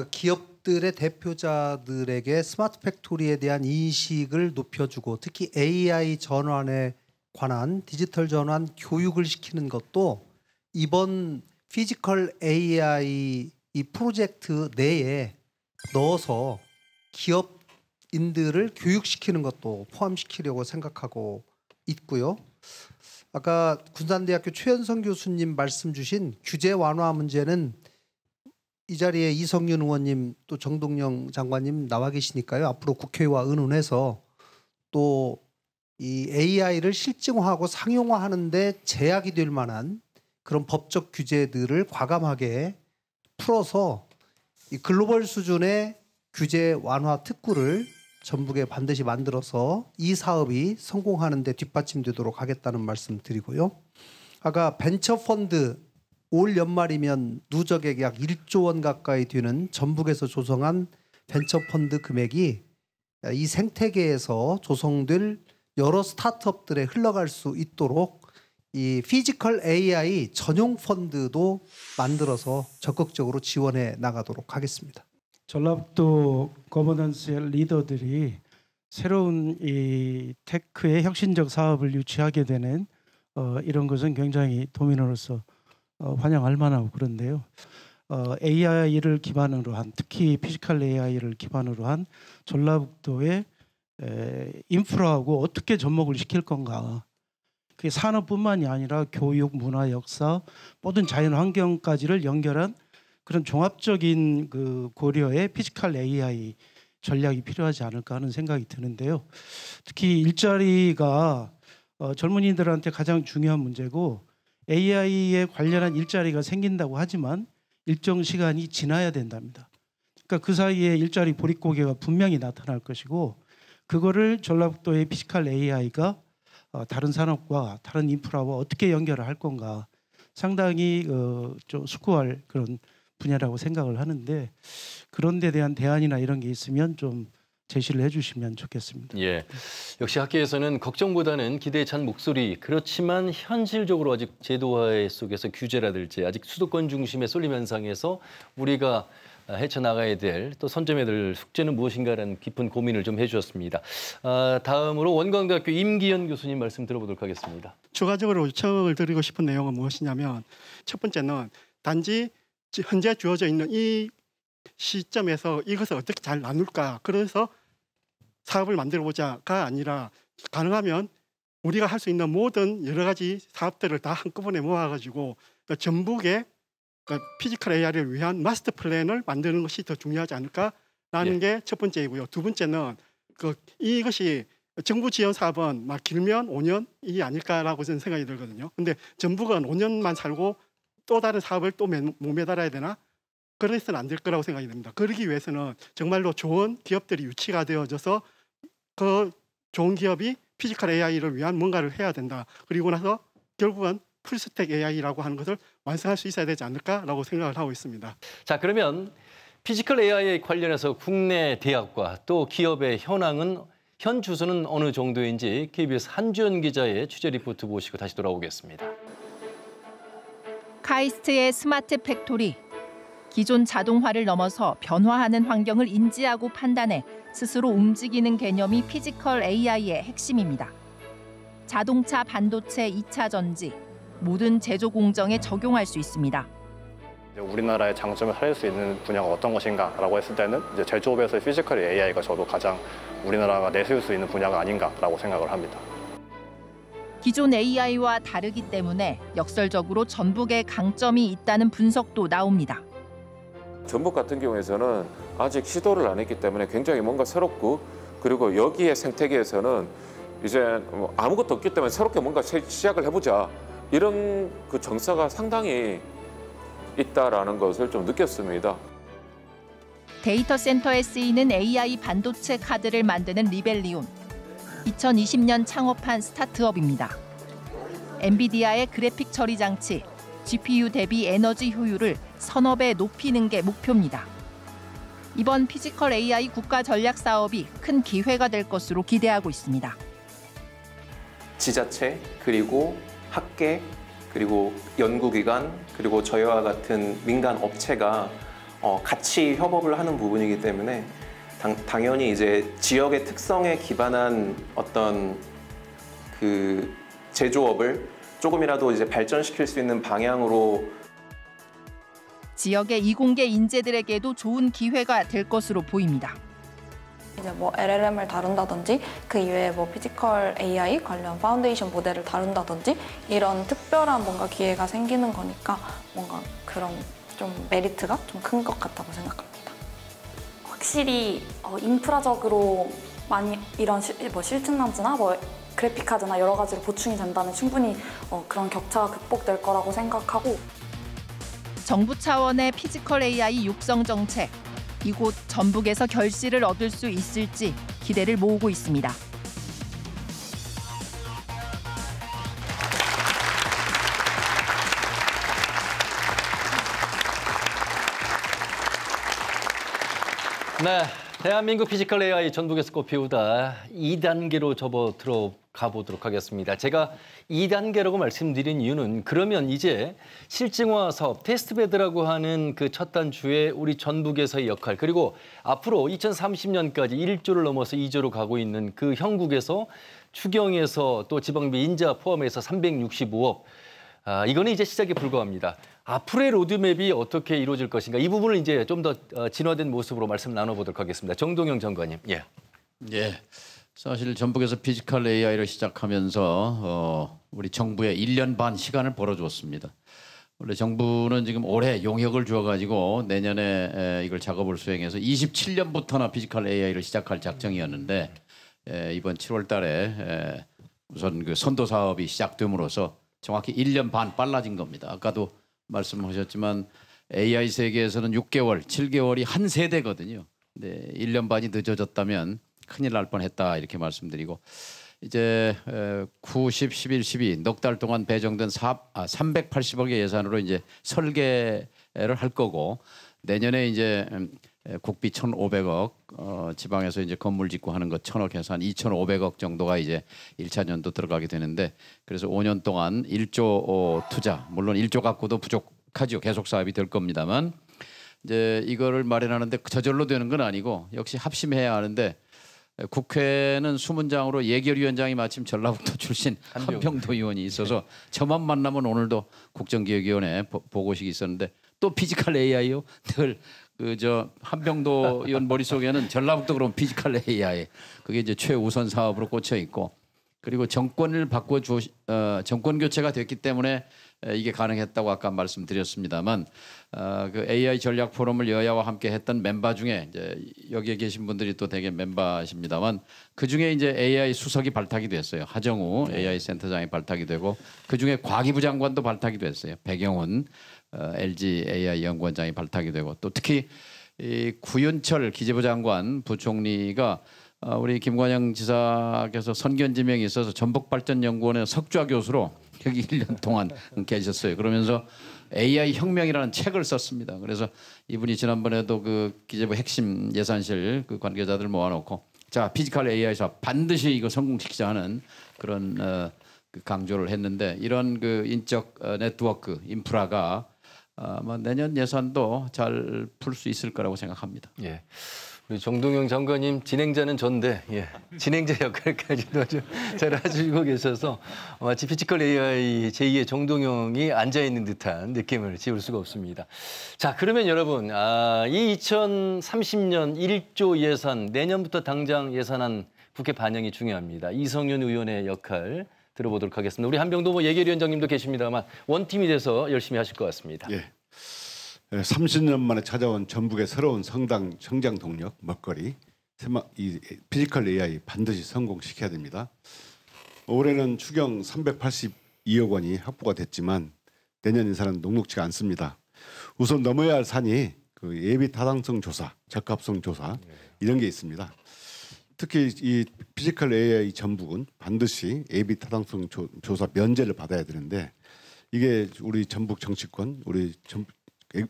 기업들의 대표자들에게 스마트 팩토리에 대한 인식을 높여주고 특히 AI 전환에 관한 디지털 전환 교육을 시키는 것도 이번 피지컬 AI 이 프로젝트 내에 넣어서 기업인들을 교육시키는 것도 포함시키려고 생각하고 있고요. 아까 군산대학교 최현성 교수님 말씀 주신 규제 완화 문제는 이 자리에 이성윤 의원님 또 정동영 장관님 나와 계시니까요. 앞으로 국회와 의논해서 또 이 AI를 실증화하고 상용화하는데 제약이 될 만한 그런 법적 규제들을 과감하게 풀어서 이 글로벌 수준의 규제 완화 특구를 전북에 반드시 만들어서 이 사업이 성공하는 데 뒷받침되도록 하겠다는 말씀 드리고요. 아까 벤처펀드 올 연말이면 누적액 약 1조 원 가까이 되는 전북에서 조성한 벤처펀드 금액이 이 생태계에서 조성될 여러 스타트업들에 흘러갈 수 있도록 이 피지컬 AI 전용 펀드도 만들어서 적극적으로 지원해 나가도록 하겠습니다. 전라북도 거버넌스의 리더들이 새로운 이 테크의 혁신적 사업을 유치하게 되는 이런 것은 굉장히 도민으로서 환영할 만하고 그런데요. AI를 기반으로 한 특히 피지컬 AI를 기반으로 한 전라북도의 인프라하고 어떻게 접목을 시킬 건가. 그게 산업뿐만이 아니라 교육, 문화, 역사, 모든 자연 환경까지를 연결한 그런 종합적인 그 고려의 피지컬 AI 전략이 필요하지 않을까 하는 생각이 드는데요. 특히 일자리가 젊은이들한테 가장 중요한 문제고 AI에 관련한 일자리가 생긴다고 하지만 일정 시간이 지나야 된답니다. 그러니까 그 사이에 일자리 보릿고개가 분명히 나타날 것이고 그거를 전라북도의 피지컬 AI가 다른 산업과 다른 인프라와 어떻게 연결을 할 건가 상당히 좀 숙고할 그런 분야라고 생각을 하는데 그런 데 대한 대안이나 이런 게 있으면 좀 제시를 해주시면 좋겠습니다. 예, 역시 학계에서는 걱정보다는 기대에 찬 목소리. 그렇지만 현실적으로 아직 제도화 속에서 규제라든지 아직 수도권 중심의 쏠림 현상에서 우리가 헤쳐나가야 될 또 선점해야 될 숙제는 무엇인가라는 깊은 고민을 좀 해주셨습니다. 다음으로 원광대학교 임기현 교수님 말씀 들어보도록 하겠습니다. 추가적으로 요청을 드리고 싶은 내용은 무엇이냐면 첫 번째는 단지 현재 주어져 있는 이 시점에서 이것을 어떻게 잘 나눌까 그래서 사업을 만들어보자가 아니라 가능하면 우리가 할 수 있는 모든 여러 가지 사업들을 다 한꺼번에 모아가지고 전북의 피지컬 AI를 위한 마스터 플랜을 만드는 것이 더 중요하지 않을까라는 게 첫 번째이고요. 두 번째는 이것이 정부 지원 사업은 막 길면 5년이 아닐까라고 저는 생각이 들거든요. 근데 전북은 5년만 살고 또 다른 사업을 또 매달아야 되나? 그래서는 안 될 거라고 생각이 됩니다. 그러기 위해서는 정말로 좋은 기업들이 유치가 되어져서 그 좋은 기업이 피지컬 AI를 위한 뭔가를 해야 된다. 그리고 나서 결국은 풀스택 AI라고 하는 것을 완성할 수 있어야 되지 않을까라고 생각을 하고 있습니다. 자, 그러면 피지컬 AI에 관련해서 국내 대학과 또 기업의 현 주소는 어느 정도인지 KBS 한주연 기자의 취재 리포트 보시고 다시 돌아오겠습니다. 카이스트의 스마트 팩토리. 기존 자동화를 넘어서 변화하는 환경을 인지하고 판단해 스스로 움직이는 개념이 피지컬 AI의 핵심입니다. 자동차, 반도체, 2차 전지, 모든 제조 공정에 적용할 수 있습니다. 우리나라의 장점을 살릴 수 있는 분야가 어떤 것인가라고 했을 때는 이제 제조업에서의 피지컬 AI가 저도 가장 우리나라가 내세울 수 있는 분야가 아닌가라고 생각을 합니다. 기존 AI와 다르기 때문에 역설적으로 전북에 강점이 있다는 분석도 나옵니다. 전북 같은 경우에서는 아직 시도를 안 했기 때문에 굉장히 뭔가 새롭고 그리고 여기에 생태계에서는 이제 아무것도 없기 때문에 새롭게 뭔가 시작을 해보자 이런 그 정서가 상당히 있다라는 것을 좀 느꼈습니다. 데이터 센터에 쓰이는 AI 반도체 카드를 만드는 리벨리온. 2020년 창업한 스타트업입니다. 엔비디아의 그래픽 처리 장치, GPU 대비 에너지 효율을 서너 배 높이는 게 목표입니다. 이번 피지컬 AI 국가 전략 사업이 큰 기회가 될 것으로 기대하고 있습니다. 지자체, 그리고 학계, 그리고 연구기관, 그리고 저희와 같은 민간 업체가 같이 협업을 하는 부분이기 때문에 당연히 이제 지역의 특성에 기반한 어떤 그 제조업을 조금이라도 이제 발전시킬 수 있는 방향으로 지역의 이공계 인재들에게도 좋은 기회가 될 것으로 보입니다. 이제 뭐 LLM을 다룬다든지 그 이외에 뭐 피지컬 AI 관련 파운데이션 모델을 다룬다든지 이런 특별한 뭔가 기회가 생기는 거니까 뭔가 그런 좀 메리트가 좀 큰 것 같다고 생각합니다. 확실히 인프라적으로 많이 이런 실증단지나 그래픽 카드나 여러 가지로 보충이 된다면 충분히 그런 격차가 극복될 거라고 생각하고. 정부 차원의 피지컬 AI 육성 정책, 이곳 전북에서 결실을 얻을 수 있을지 기대를 모으고 있습니다. 네, 대한민국 피지컬 AI 전북에서 꽃피우다 2단계로 접어 들어가 보도록 하겠습니다. 제가 2단계라고 말씀드린 이유는 그러면 이제 실증화 사업, 테스트베드라고 하는 그 첫 단추의 우리 전북에서의 역할, 그리고 앞으로 2030년까지 1조를 넘어서 2조로 가고 있는 그 형국에서 추경에서 또 지방비 인자 포함해서 365억, 이거는 이제 시작에 불과합니다. 앞으로의 로드맵이 어떻게 이루어질 것인가, 이 부분을 이제 좀 더 진화된 모습으로 말씀 나눠보도록 하겠습니다. 정동영 장관님. 예. 사실 전북에서 피지컬 AI를 시작하면서 우리 정부에 1년 반 시간을 벌어주었습니다. 원래 정부는 지금 올해 용역을 주어가지고 내년에 이걸 작업을 수행해서 27년부터나 피지컬 AI를 시작할 작정이었는데 이번 7월 달에 우선 그 선도 사업이 시작됨으로써 정확히 1년 반 빨라진 겁니다. 아까도 말씀하셨지만 AI 세계에서는 6개월, 7개월이 한 세대거든요. 근데 1년 반이 늦어졌다면 큰일 날 뻔했다 이렇게 말씀드리고, 이제 9, 10, 11, 12 넉 달 동안 배정된 380억의 예산으로 이제 설계를 할 거고, 내년에 이제 국비 1,500억, 지방에서 이제 건물 짓고 하는 거 1,000억 해서 한 2,500억 정도가 이제 1차 년도 들어가게 되는데, 그래서 5년 동안 1조 투자, 물론 1조 갖고도 부족하죠. 계속 사업이 될 겁니다만, 이제 이거를 마련하는데 저절로 되는 건 아니고 역시 합심해야 하는데, 국회는 수문장으로 예결위원장이 마침 전라북도 출신 한병도 의원이 있어서 저만 만나면 오늘도 국정기획위원회 보고식이 있었는데, 또 피지컬 AI요? 늘 한병도 의원 머릿속에는 전라북도 그럼 피지컬 AI, 그게 이제 최우선 사업으로 꽂혀 있고, 그리고 정권을 정권 교체가 됐기 때문에 이게 가능했다고 아까 말씀드렸습니다만, 그 AI 전략 포럼을 여야와 함께 했던 멤버 중에 이제 여기에 계신 분들이 또 되게 멤버십니다만, 그 중에 이제 AI 수석이 발탁이 됐어요. 하정우 AI 센터장이 발탁이 되고, 그 중에 과기부 장관도 발탁이 됐어요. 백영훈 LG AI 연구원장이 발탁이 되고, 또 특히 이 구윤철 기재부 장관 부총리가 우리 김관영 지사께서 선견 지명이 있어서 전북발전연구원의 석좌 교수로 여기 1년 동안 계셨어요. 그러면서 AI 혁명이라는 책을 썼습니다. 그래서 이분이 지난번에도 그 기재부 핵심 예산실 그 관계자들 모아놓고, 자, 피지컬 AI 사업 반드시 이거 성공시키자 하는 그런 그 강조를 했는데, 이런 그 인적 네트워크 인프라가 아마 내년 예산도 잘 풀 수 있을 거라고 생각합니다. 예. 우리 정동영 장관님 진행자는 전데 진행자 역할까지도 아주 잘 해주고 계셔서 마치 피지컬 AI 제2의 정동영이 앉아있는 듯한 느낌을 지울 수가 없습니다. 자, 그러면 여러분, 이 2030년 1조 예산, 내년부터 당장 예산안 국회 반영이 중요합니다. 이성윤 의원의 역할 들어보도록 하겠습니다. 우리 한병도 예결위원장님도 계십니다만 원팀이 돼서 열심히 하실 것 같습니다. 30년 만에 찾아온 전북의 새로운 성장 동력, 먹거리, 이 피지컬 AI 반드시 성공시켜야 됩니다. 올해는 추경 382억 원이 확보가 됐지만 내년 예산은 녹록지가 않습니다. 우선 넘어야 할 산이 그 예비 타당성 조사, 적합성 조사 이런 게 있습니다. 특히 이 피지컬 AI 전북은 반드시 예비 타당성 조사 면제를 받아야 되는데, 이게 우리 전북 정치권, 우리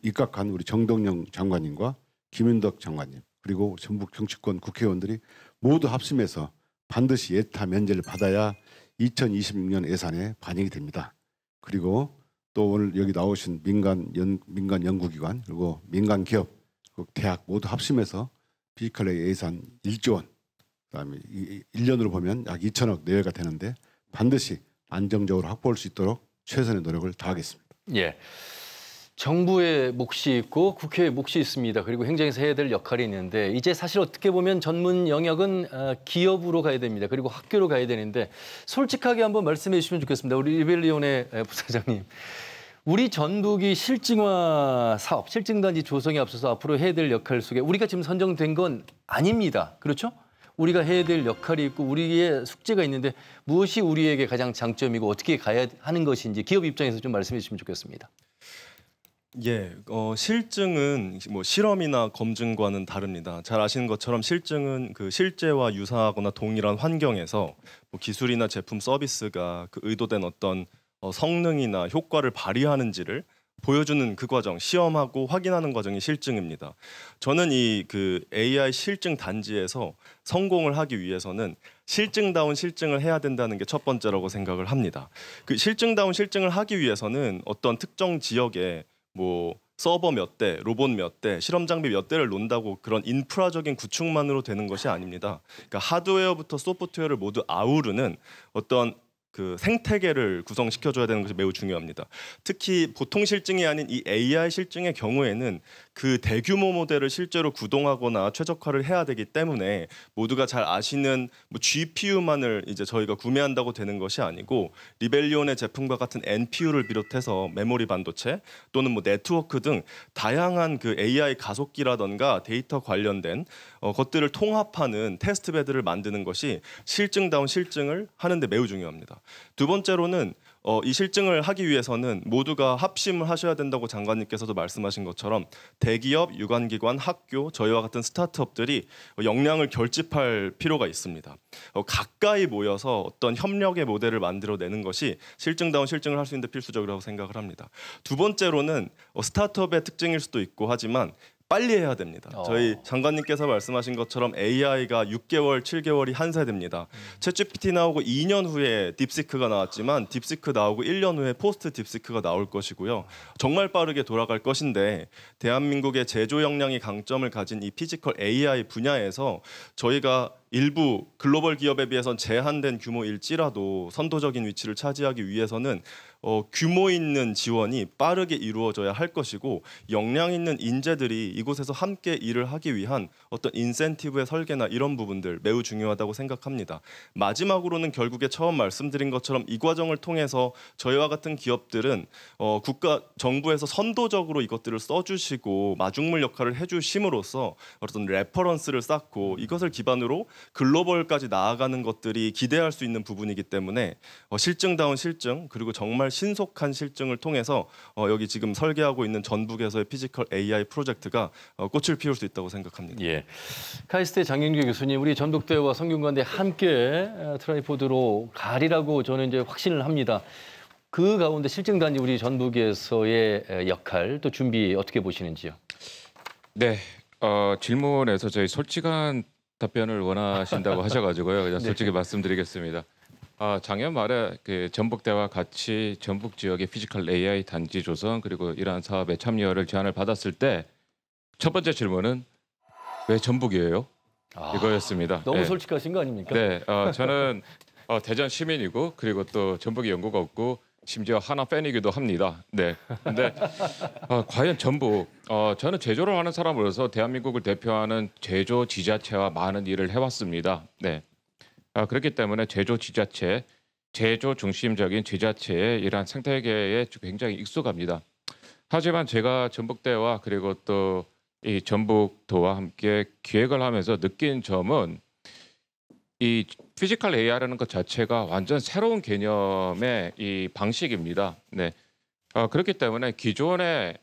입각한 우리 정동영 장관님과 김윤덕 장관님, 그리고 전북 정치권 국회의원들이 모두 합심해서 반드시 예타 면제를 받아야 2026년 예산에 반영이 됩니다. 그리고 또 오늘 여기 나오신 민간 연구기관, 그리고 민간 기업, 대학 모두 합심해서 피지컬 AI 예산 1조 원, 그다음에 1년으로 보면 약 2천억 내외가 되는데 반드시 안정적으로 확보할 수 있도록 최선의 노력을 다하겠습니다. 예. 정부의 몫이 있고 국회의 몫이 있습니다. 그리고 행정에서 해야 될 역할이 있는데, 이제 사실 어떻게 보면 전문 영역은 기업으로 가야 됩니다. 그리고 학교로 가야 되는데, 솔직하게 한번 말씀해 주시면 좋겠습니다. 우리 리벨리온의 부사장님. 우리 전북이 실증화 사업, 실증단지 조성에 앞서서 앞으로 해야 될 역할 속에 우리가 지금 선정된 건 아닙니다. 그렇죠? 우리가 해야 될 역할이 있고 우리의 숙제가 있는데 무엇이 우리에게 가장 장점이고 어떻게 가야 하는 것인지 기업 입장에서 좀 말씀해 주시면 좋겠습니다. 예, 실증은 뭐 실험이나 검증과는 다릅니다. 잘 아시는 것처럼 실증은 그 실제와 유사하거나 동일한 환경에서 뭐 기술이나 제품 서비스가 그 의도된 어떤 성능이나 효과를 발휘하는지를 보여주는 그 과정, 시험하고 확인하는 과정이 실증입니다. 저는 이 그 AI 실증 단지에서 성공을 하기 위해서는 실증다운 실증을 해야 된다는 게 첫 번째라고 생각을 합니다. 그 실증다운 실증을 하기 위해서는 어떤 특정 지역에 뭐 서버 몇 대, 로봇 몇 대, 실험 장비 몇 대를 놓는다고 그런 인프라적인 구축만으로 되는 것이 아닙니다. 그러니까 하드웨어부터 소프트웨어를 모두 아우르는 어떤 그 생태계를 구성시켜줘야 되는 것이 매우 중요합니다. 특히 보통 실증이 아닌 이 AI 실증의 경우에는 그 대규모 모델을 실제로 구동하거나 최적화를 해야 되기 때문에 모두가 잘 아시는 뭐 GPU만을 이제 저희가 구매한다고 되는 것이 아니고 리벨리온의 제품과 같은 NPU를 비롯해서 메모리 반도체 또는 뭐 네트워크 등 다양한 그 AI 가속기라던가 데이터 관련된 것들을 통합하는 테스트베드를 만드는 것이 실증다운 실증을 하는데 매우 중요합니다. 두 번째로는 이 실증을 하기 위해서는 모두가 합심을 하셔야 된다고 장관님께서도 말씀하신 것처럼 대기업, 유관기관, 학교, 저희와 같은 스타트업들이 역량을 결집할 필요가 있습니다. 가까이 모여서 어떤 협력의 모델을 만들어내는 것이 실증다운 실증을 할 수 있는 데 필수적이라고 생각을 합니다. 두 번째로는 스타트업의 특징일 수도 있고 하지만 빨리 해야 됩니다. 저희 장관님께서 말씀하신 것처럼 AI가 6개월, 7개월이 한 세대입니다. 챗GPT 나오고 2년 후에 딥시크가 나왔지만 딥시크 나오고 1년 후에 포스트 딥시크가 나올 것이고요. 정말 빠르게 돌아갈 것인데 대한민국의 제조 역량이 강점을 가진 이 피지컬 AI 분야에서 저희가 일부 글로벌 기업에 비해선 제한된 규모일지라도 선도적인 위치를 차지하기 위해서는 규모 있는 지원이 빠르게 이루어져야 할 것이고 역량 있는 인재들이 이곳에서 함께 일을 하기 위한 어떤 인센티브의 설계나 이런 부분들 매우 중요하다고 생각합니다. 마지막으로는 결국에 처음 말씀드린 것처럼 이 과정을 통해서 저희와 같은 기업들은 국가 정부에서 선도적으로 이것들을 써주시고 마중물 역할을 해주심으로써 어떤 레퍼런스를 쌓고 이것을 기반으로 글로벌까지 나아가는 것들이 기대할 수 있는 부분이기 때문에 실증다운 실증 그리고 정말 신속한 실증을 통해서 여기 지금 설계하고 있는 전북에서의 피지컬 AI 프로젝트가 꽃을 피울 수 있다고 생각합니다. 예, 카이스트 장윤규 교수님, 우리 전북대와 성균관대 함께 트라이포드로 가리라고 저는 이제 확신을 합니다. 그 가운데 실증단지 우리 전북에서의 역할 또 준비 어떻게 보시는지요? 네, 질문에서 저희 솔직한 답변을 원하신다고 하셔가지고요. 그냥 솔직히 말씀드리겠습니다. 작년 말에 그 전북대와 같이 전북 지역의 피지컬 AI 단지 조성 그리고 이러한 사업에 참여를 제안을 받았을 때 첫 번째 질문은 왜 전북이에요? 이거였습니다. 너무 네. 솔직하신 거 아닙니까? 네, 저는 대전 시민이고 그리고 또 전북에 연고가 없고 심지어 하나 팬이기도 합니다. 네, 근데 과연 전북 저는 제조를 하는 사람으로서 대한민국을 대표하는 제조 지자체와 많은 일을 해왔습니다. 네. 그렇기 때문에 제조 지자체, 제조 중심적인 지자체의 이러한 생태계에 굉장히 익숙합니다. 하지만 제가 전북대와 그리고 또 이 전북도와 함께 기획을 하면서 느낀 점은 이 피지컬 AI라는 것 자체가 완전 새로운 개념의 이 방식입니다. 네, 그렇기 때문에 기존에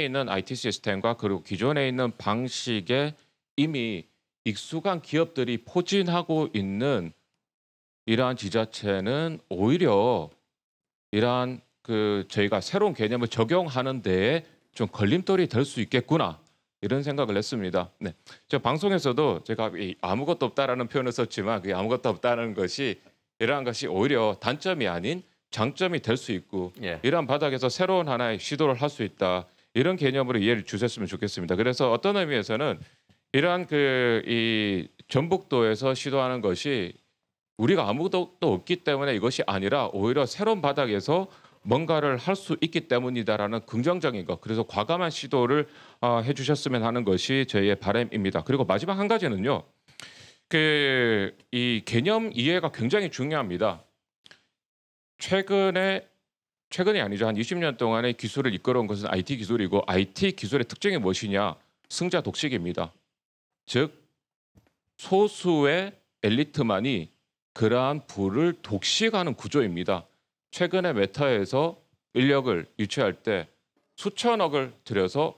있는 IT 시스템과 그리고 기존에 있는 방식에 이미 익숙한 기업들이 포진하고 있는 이러한 지자체는 오히려 이러한 저희가 새로운 개념을 적용하는 데에 좀 걸림돌이 될 수 있겠구나 이런 생각을 했습니다. 네, 저 방송에서도 제가 아무것도 없다라는 표현을 썼지만 그게 아무것도 없다는 것이 이러한 것이 오히려 단점이 아닌 장점이 될 수 있고 이러한 바닥에서 새로운 하나의 시도를 할 수 있다 이런 개념으로 이해를 주셨으면 좋겠습니다. 그래서 어떤 의미에서는 이러한 이 전북도에서 시도하는 것이 우리가 아무것도 없기 때문에 이것이 아니라 오히려 새로운 바닥에서 뭔가를 할 수 있기 때문이다라는 긍정적인 것, 그래서 과감한 시도를 해주셨으면 하는 것이 저희의 바람입니다. 그리고 마지막 한 가지는요, 이 개념 이해가 굉장히 중요합니다. 최근이 아니죠. 한 20년 동안의 기술을 이끌어온 것은 IT 기술이고 IT 기술의 특징이 무엇이냐? 승자 독식입니다. 즉 소수의 엘리트만이 그러한 부를 독식하는 구조입니다. 최근에 메타에서 인력을 유치할 때 수천억을 들여서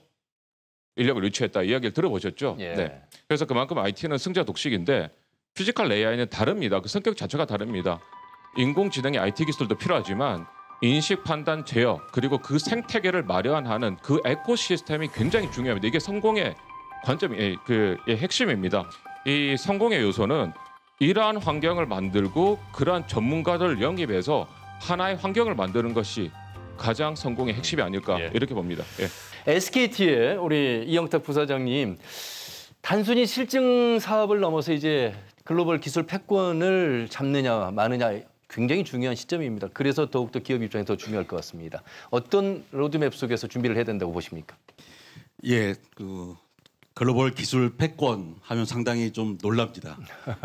인력을 유치했다 이야기를 들어보셨죠? 예. 네. 그래서 그만큼 IT는 승자 독식인데 피지컬 AI는 다릅니다. 그 성격 자체가 다릅니다. 인공지능의 IT 기술도 필요하지만 인식, 판단, 제어 그리고 그 생태계를 마련하는 그 에코시스템이 굉장히 중요합니다. 이게 성공의 관점이 핵심입니다. 이 성공의 요소는 이러한 환경을 만들고 그러한 전문가들 영입해서 하나의 환경을 만드는 것이 가장 성공의 핵심이 아닐까 이렇게 봅니다. 예. SKT의 우리 이영탁 부사장님, 단순히 실증 사업을 넘어서 이제 글로벌 기술 패권을 잡느냐 마느냐 굉장히 중요한 시점입니다. 그래서 더욱더 기업 입장에서 더 중요할 것 같습니다. 어떤 로드맵 속에서 준비를 해야 된다고 보십니까? 예, 글로벌 기술 패권 하면 상당히 좀 놀랍니다.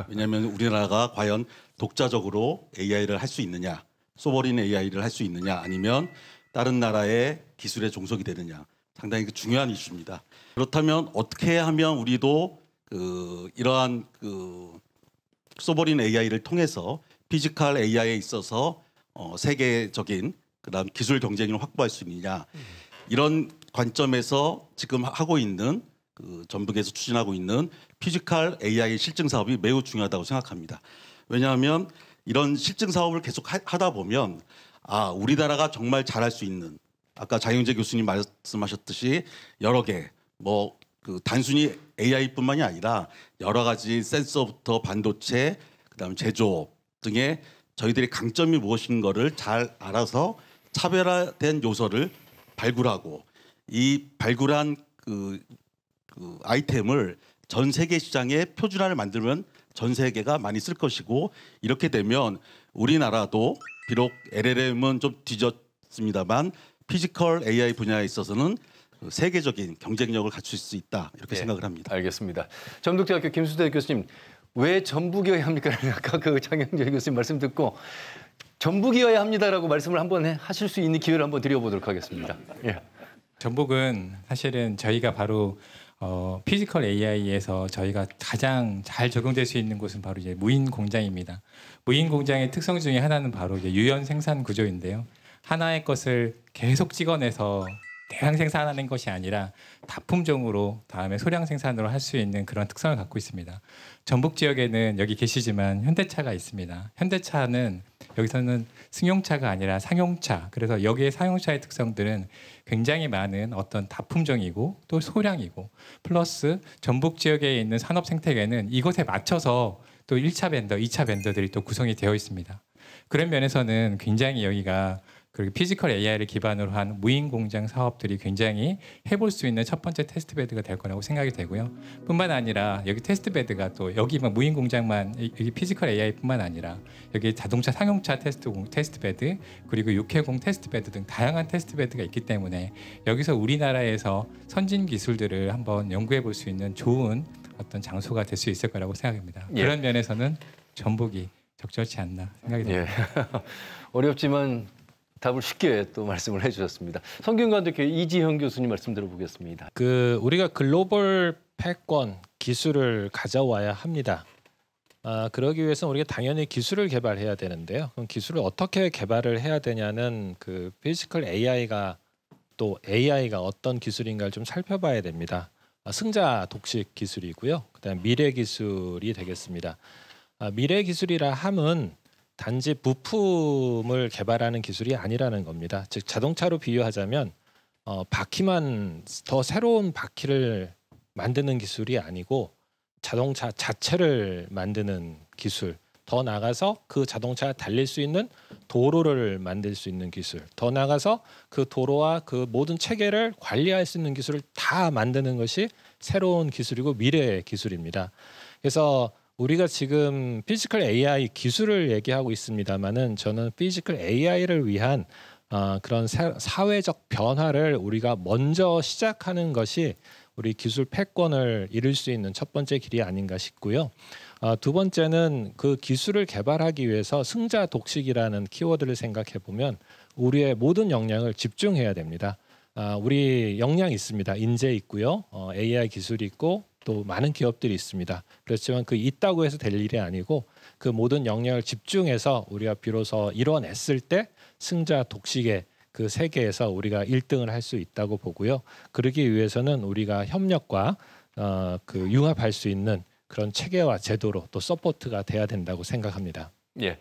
왜냐하면 우리나라가 과연 독자적으로 AI를 할 수 있느냐, 소버린 AI를 할 수 있느냐, 아니면 다른 나라의 기술에 종속이 되느냐, 상당히 중요한 이슈입니다. 그렇다면 어떻게 하면 우리도 이러한 소버린 AI를 통해서 피지컬 AI에 있어서 세계적인 그다음 기술 경쟁력을 확보할 수 있느냐, 이런 관점에서 지금 하고 있는 전북에서 추진하고 있는 피지컬 AI 실증 사업이 매우 중요하다고 생각합니다. 왜냐하면 이런 실증 사업을 계속 하다 보면 우리나라가 정말 잘할 수 있는, 아까 장영재 교수님 말씀하셨듯이 여러 개 단순히 AI뿐만이 아니라 여러 가지 센서부터 반도체, 그다음 제조업 등의 저희들의 강점이 무엇인 거를 잘 알아서 차별화된 요소를 발굴하고 이 발굴한 아이템을 전 세계 시장에 표준화를 만들면 전 세계가 많이 쓸 것이고, 이렇게 되면 우리나라도 비록 LLM은 좀 뒤졌습니다만 피지컬 AI 분야에 있어서는 세계적인 경쟁력을 갖출 수 있다, 이렇게 생각을 합니다. 알겠습니다. 전북대학교 김수대 교수님, 왜 전북이어야 합니까? 아까 장영재 교수님 말씀 듣고 전북이어야 합니다라고 말씀을 한번 하실 수 있는 기회를 한번 드려보도록 하겠습니다. 예. 전북은 사실은 저희가 바로 피지컬 AI에서 저희가 가장 잘 적용될 수 있는 곳은 바로 이제 무인 공장입니다. 무인 공장의 특성 중에 하나는 바로 이제 유연 생산 구조인데요. 하나의 것을 계속 찍어내서 대량 생산하는 것이 아니라 다품종으로 다음에 소량 생산으로 할 수 있는 그런 특성을 갖고 있습니다. 전북 지역에는 여기 계시지만 현대차가 있습니다. 현대차는 여기서는 승용차가 아니라 상용차, 그래서 여기에 상용차의 특성들은 굉장히 많은 어떤 다품종이고 또 소량이고, 플러스 전북 지역에 있는 산업 생태계는 이것에 맞춰서 또 1차 벤더, 2차 벤더들이 또 구성이 되어 있습니다. 그런 면에서는 굉장히 여기가 그리고 피지컬 AI를 기반으로 한 무인 공장 사업들이 굉장히 해볼 수 있는 첫 번째 테스트 베드가 될 거라고 생각이 되고요. 뿐만 아니라 여기 테스트 베드가 또 여기만 무인 공장만, 여기 피지컬 AI뿐만 아니라 여기 자동차 상용차 테스트 베드, 그리고 육해공 테스트 베드 등 다양한 테스트 베드가 있기 때문에 여기서 우리나라에서 선진 기술들을 한번 연구해 볼 수 있는 좋은 어떤 장소가 될 수 있을 거라고 생각합니다. 예. 그런 면에서는 전북이 적절치 않나 생각이 듭니다. 예. 어렵지만 답을 쉽게 또 말씀을 해주셨습니다. 성균관대학교 이지형 교수님 말씀 들어보겠습니다. 우리가 글로벌 패권 기술을 가져와야 합니다. 그러기 위해서는 우리가 당연히 기술을 개발해야 되는데요. 그럼 기술을 어떻게 개발을 해야 되냐는 피지컬 AI가 또 AI가 어떤 기술인가를 좀 살펴봐야 됩니다. 승자 독식 기술이고요. 그다음 미래 기술이 되겠습니다. 미래 기술이라 함은 단지 부품을 개발하는 기술이 아니라는 겁니다. 즉 자동차로 비유하자면 바퀴만 더 새로운 바퀴를 만드는 기술이 아니고 자동차 자체를 만드는 기술, 더 나아가서 그 자동차가 달릴 수 있는 도로를 만들 수 있는 기술, 더 나아가서 그 도로와 그 모든 체계를 관리할 수 있는 기술을 다 만드는 것이 새로운 기술이고 미래의 기술입니다. 그래서 우리가 지금 피지컬 AI 기술을 얘기하고 있습니다만은 저는 피지컬 AI를 위한 그런 사회적 변화를 우리가 먼저 시작하는 것이 우리 기술 패권을 이룰 수 있는 첫 번째 길이 아닌가 싶고요. 두 번째는 그 기술을 개발하기 위해서 승자 독식이라는 키워드를 생각해 보면 우리의 모든 역량을 집중해야 됩니다. 우리 역량 있습니다. 인재 있고요, AI 기술이 있고 또 많은 기업들이 있습니다. 그렇지만 그 있다고 해서 될 일이 아니고 그 모든 역량을 집중해서 우리가 비로소 이뤄냈을 때 승자 독식의 그 세계에서 우리가 1등을 할 수 있다고 보고요. 그러기 위해서는 우리가 협력과 그 융합할 수 있는 그런 체계와 제도로 또 서포트가 돼야 된다고 생각합니다. 예.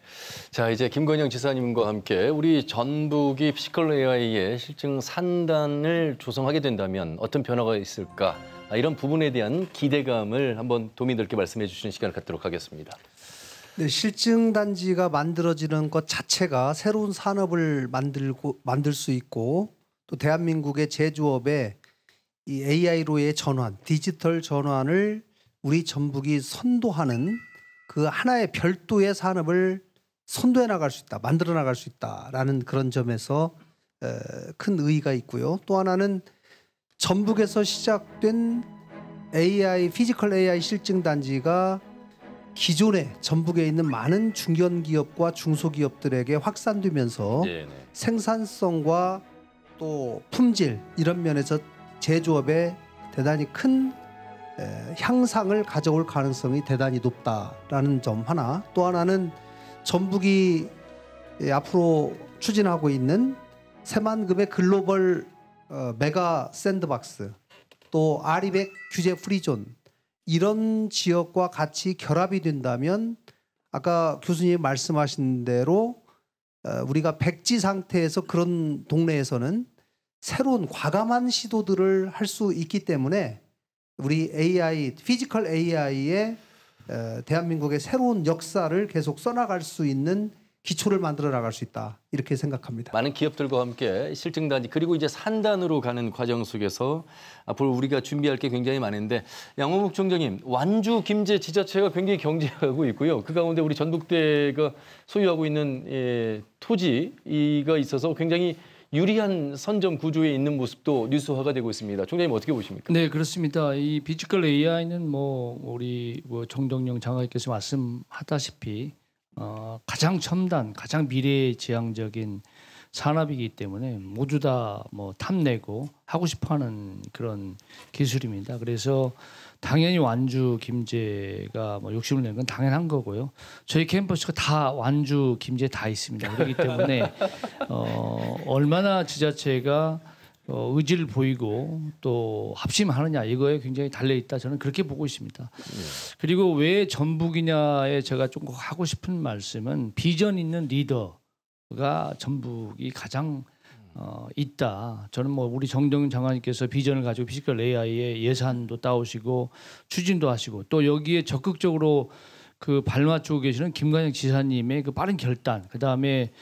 자, 이제 김건영 지사님과 함께 우리 전북이 피지컬 AI의 실증 산단을 조성하게 된다면 어떤 변화가 있을까? 이런 부분에 대한 기대감을 한번 도민들께 말씀해 주시는 시간을 갖도록 하겠습니다. 네, 실증 단지가 만들어지는 것 자체가 새로운 산업을 만들 수 있고 또 대한민국의 제조업의 이 AI로의 전환, 디지털 전환을 우리 전북이 선도하는 그 하나의 별도의 산업을 선도해 나갈 수 있다, 만들어 나갈 수 있다라는 그런 점에서 큰 의의가 있고요. 또 하나는 전북에서 시작된 AI, 피지컬 AI 실증 단지가 기존에 전북에 있는 많은 중견기업과 중소기업들에게 확산되면서 생산성과 또 품질 이런 면에서 제조업에 대단히 큰 향상을 가져올 가능성이 대단히 높다라는 점 하나, 또 하나는 전북이 앞으로 추진하고 있는 새만금의 글로벌 메가 샌드박스, 또 아리백 규제 프리존 이런 지역과 같이 결합이 된다면 아까 교수님 말씀하신 대로 우리가 백지 상태에서 그런 동네에서는 새로운 과감한 시도들을 할 수 있기 때문에 우리 AI, 피지컬 AI의 대한민국의 새로운 역사를 계속 써나갈 수 있는 기초를 만들어 나갈 수 있다 이렇게 생각합니다. 많은 기업들과 함께 실증단지 그리고 이제 산단으로 가는 과정 속에서 앞으로 우리가 준비할 게 굉장히 많은데 양호묵 총장님, 완주 김제 지자체가 굉장히 경쟁하고 있고요. 그 가운데 우리 전북대가 소유하고 있는 토지가 있어서 굉장히 유리한 선점 구조에 있는 모습도 뉴스화가 되고 있습니다. 총장님 어떻게 보십니까? 네, 그렇습니다. 이 피지컬 AI는 우리 정동영 장관님께서 말씀하다시피 가장 첨단, 가장 미래지향적인 산업이기 때문에 모두 다 탐내고 하고 싶어하는 그런 기술입니다. 그래서 당연히 완주 김제가 욕심을 내는 건 당연한 거고요. 저희 캠퍼스가 다 완주 김제 다 있습니다. 그렇기 때문에 얼마나 지자체가 의지를 보이고 또 합심하느냐 이거에 굉장히 달려 있다 저는 그렇게 보고 있습니다. 그리고 왜 전북이냐에 제가 좀 하고 싶은 말씀은 비전 있는 리더가 전북이 가장 있다. 저는 우리 정동윤 장관님께서 비전을 가지고 피지컬 AI의 예산도 따오시고 추진도 하시고 또 여기에 적극적으로 그 발맞추고 계시는 김관영 지사님의 그 빠른 결단, 그 다음에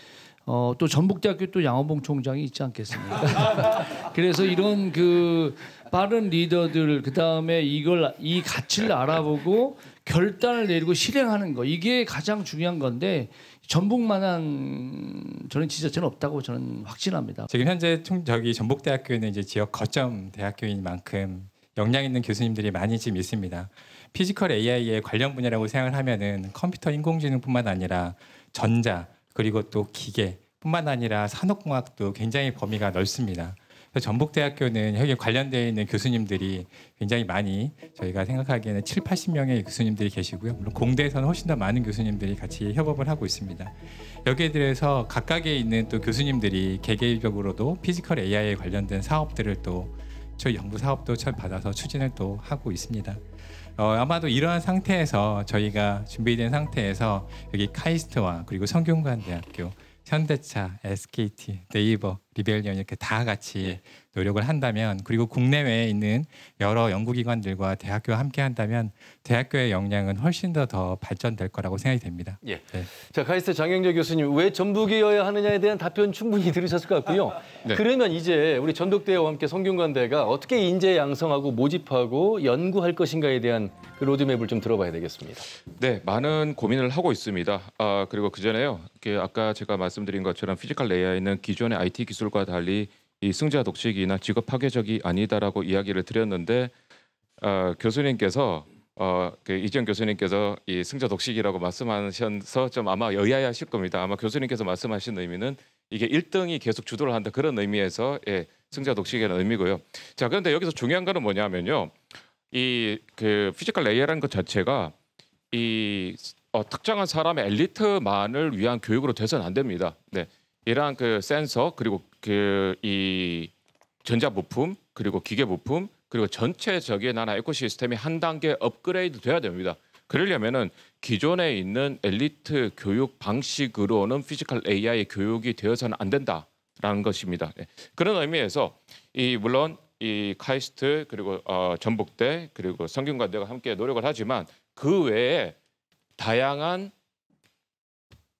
또 전북대학교 또 양호봉 총장이 있지 않겠습니까? 그래서 이런 그 빠른 리더들, 그 다음에 이 가치를 알아보고 결단을 내리고 실행하는 거, 이게 가장 중요한 건데 전북만한 저는 지자체는 없다고 저는 확신합니다. 지금 현재 전북대학교는 이제 지역 거점 대학교인 만큼 역량 있는 교수님들이 많이 지금 있습니다. 피지컬 AI의 관련 분야라고 생각을 하면은 컴퓨터 인공지능뿐만 아니라 전자 그리고 또 기계뿐만 아니라 산업공학도 굉장히 범위가 넓습니다. 그래서 전북대학교는 여기 관련되어 있는 교수님들이 굉장히 많이 저희가 생각하기에는 7, 80명의 교수님들이 계시고요. 물론 공대에서는 훨씬 더 많은 교수님들이 같이 협업을 하고 있습니다. 여기에 대해서 각각에 있는 또 교수님들이 개개인적으로도 피지컬 AI에 관련된 사업들을 또 저희 연구 사업도 받아서 추진을 또 하고 있습니다. 아마도 이러한 상태에서 저희가 준비된 상태에서 여기 카이스트와 그리고 성균관대학교, 현대차, SKT, 네이버, 리벨리언 이렇게 다 같이 노력을 한다면 그리고 국내외에 있는 여러 연구기관들과 대학교와 함께 한다면 대학교의 역량은 훨씬 더 발전될 거라고 생각이 됩니다. 예. 네. 자, 카이스트 장영재 교수님, 왜 전북이어야 하느냐에 대한 답변 충분히 들으셨을 것 같고요. 네. 그러면 이제 우리 전북대와 함께 성균관대가 어떻게 인재 양성하고 모집하고 연구할 것인가에 대한 그 로드맵을 좀 들어봐야 되겠습니다. 네, 많은 고민을 하고 있습니다. 그리고 그 전에요. 아까 제가 말씀드린 것처럼 피지컬 AI는 기존의 IT 기술과 달리 이 승자 독식이나 직업 파괴적이 아니다라고 이야기를 드렸는데 교수님께서 이지영 교수님께서 이 승자 독식이라고 말씀하셔서 좀 아마 의아해하실 겁니다. 아마 교수님께서 말씀하신 의미는 이게 1등이 계속 주도를 한다 그런 의미에서 승자 독식이라는 의미고요. 자, 그런데 여기서 중요한 거는 뭐냐면요. 이 그 피지컬 AI라는 것 자체가 이 특정한 사람의 엘리트만을 위한 교육으로 돼서는 안 됩니다. 네, 이러한 그 센서 그리고 그 이 전자 부품 그리고 기계 부품 그리고 전체적인 하나 에코시스템이 한 단계 업그레이드 돼야 됩니다. 그러려면은 기존에 있는 엘리트 교육 방식으로는 피지컬 AI 교육이 되어서는 안 된다라는 것입니다. 네. 그런 의미에서 물론 이 카이스트 그리고 전북대 그리고 성균관대가 함께 노력을 하지만 그 외에 다양한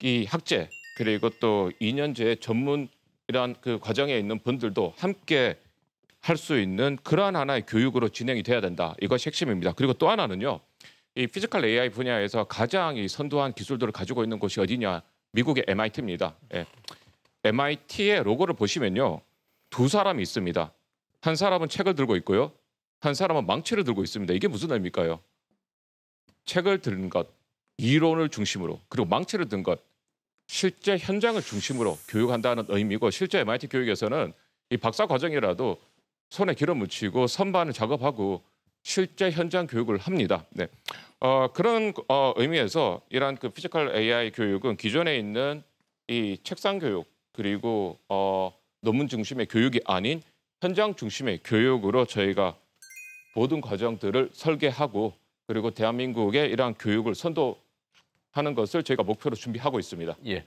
이 학제 그리고 또 2년제 전문이란 그 과정에 있는 분들도 함께 할 수 있는 그러한 하나의 교육으로 진행이 돼야 된다. 이것이 핵심입니다. 그리고 또 하나는요. 이 피지컬 AI 분야에서 가장 이 선두한 기술들을 가지고 있는 곳이 어디냐? 미국의 MIT입니다. 예. MIT의 로고를 보시면요. 두 사람이 있습니다. 한 사람은 책을 들고 있고요. 한 사람은 망치를 들고 있습니다. 이게 무슨 의미일까요? 책을 든 것, 이론을 중심으로 그리고 망치를 든 것, 실제 현장을 중심으로 교육한다는 의미고 실제 MIT 교육에서는 이 박사 과정이라도 손에 기름 묻히고 선반을 작업하고 실제 현장 교육을 합니다. 네. 그런 의미에서 이러한 그 피지컬 AI 교육은 기존에 있는 이 책상 교육 그리고 논문 중심의 교육이 아닌 현장 중심의 교육으로 저희가 모든 과정들을 설계하고 그리고 대한민국의 이러한 교육을 선도하는 것을 저희가 목표로 준비하고 있습니다. 예.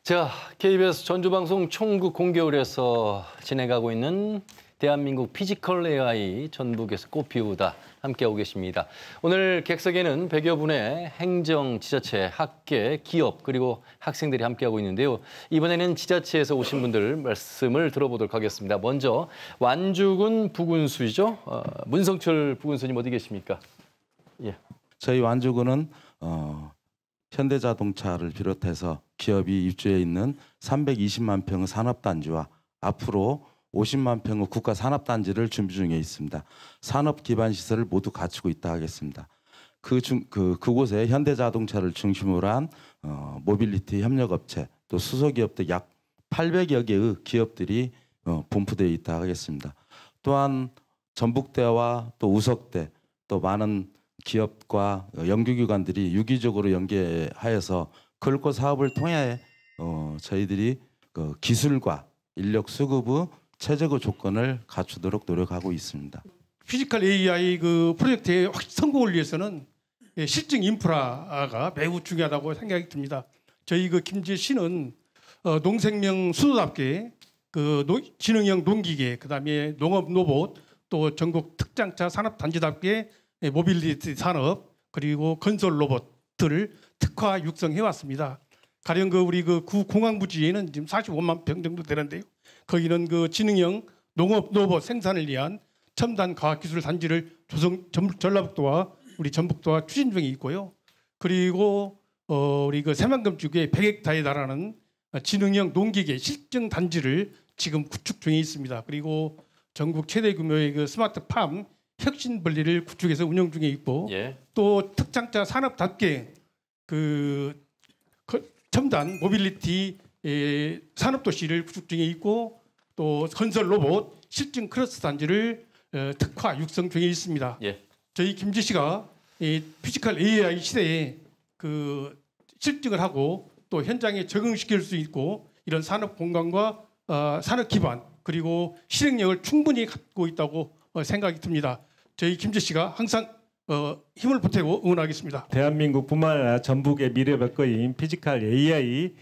자, KBS 전주방송 총국 공개홀에서 진행하고 있는 대한민국 피지컬 AI 전북에서 꽃피우다 함께하고 계십니다. 오늘 객석에는 100여 분의 행정, 지자체, 학계, 기업 그리고 학생들이 함께하고 있는데요. 이번에는 지자체에서 오신 분들 말씀을 들어보도록 하겠습니다. 먼저 완주군 부군수이죠. 문성철 부군수님 어디 계십니까? 예. 저희 완주군은 현대자동차를 비롯해서 기업이 입주해 있는 320만 평의 산업단지와 앞으로 50만 평의 국가산업단지를 준비 중에 있습니다. 산업 기반 시설을 모두 갖추고 있다 하겠습니다. 그곳에 현대자동차를 중심으로 한 모빌리티 협력업체 또 수소기업들 약 800여 개의 기업들이 분포되어 있다 하겠습니다. 또한 전북대와 또 우석대 또 많은 기업과 연구기관들이 유기적으로 연계하여서 글코 사업을 통해 저희들이 기술과 인력 수급의 최적의 조건을 갖추도록 노력하고 있습니다. 피지컬 AI 그 프로젝트의 성공을 위해서는 실증 인프라가 매우 중요하다고 생각이 듭니다. 저희 그 김제시는 농생명 수도답게 그 지능형 농기계, 그다음에 농업 로봇, 또 전국 특장차 산업단지답게 모빌리티 산업 그리고 건설 로봇들을 특화 육성해 왔습니다. 가령 우리 구 공항부지에는 지금 45만 평 정도 되는데요. 거기는 그 지능형 농업 로봇 생산을 위한 첨단 과학기술 단지를 전라북도와 우리 전북도와 추진 중에 있고요. 그리고 우리 그 새만금쪽에 100헥타에 달하는 지능형 농기계 실증 단지를 지금 구축 중에 있습니다. 그리고 전국 최대 규모의 그 스마트팜 혁신 분리를 구축해서 운영 중에 있고 또 특장차 산업답게 그 첨단 모빌리티 산업도시를 구축 중에 있고 또 건설 로봇 실증 크러스 단지를 특화 육성 중에 있습니다. 저희 김제시가 이 피지컬 AI 시대에 그 실증을 하고 또 현장에 적응시킬 수 있고 이런 산업 공간과 산업 기반 그리고 실행력을 충분히 갖고 있다고 생각이 듭니다. 저희 김제시가 항상 힘을 보태고 응원하겠습니다. 대한민국뿐만 아니라 전북의 미래 먹거리인 피지컬 AI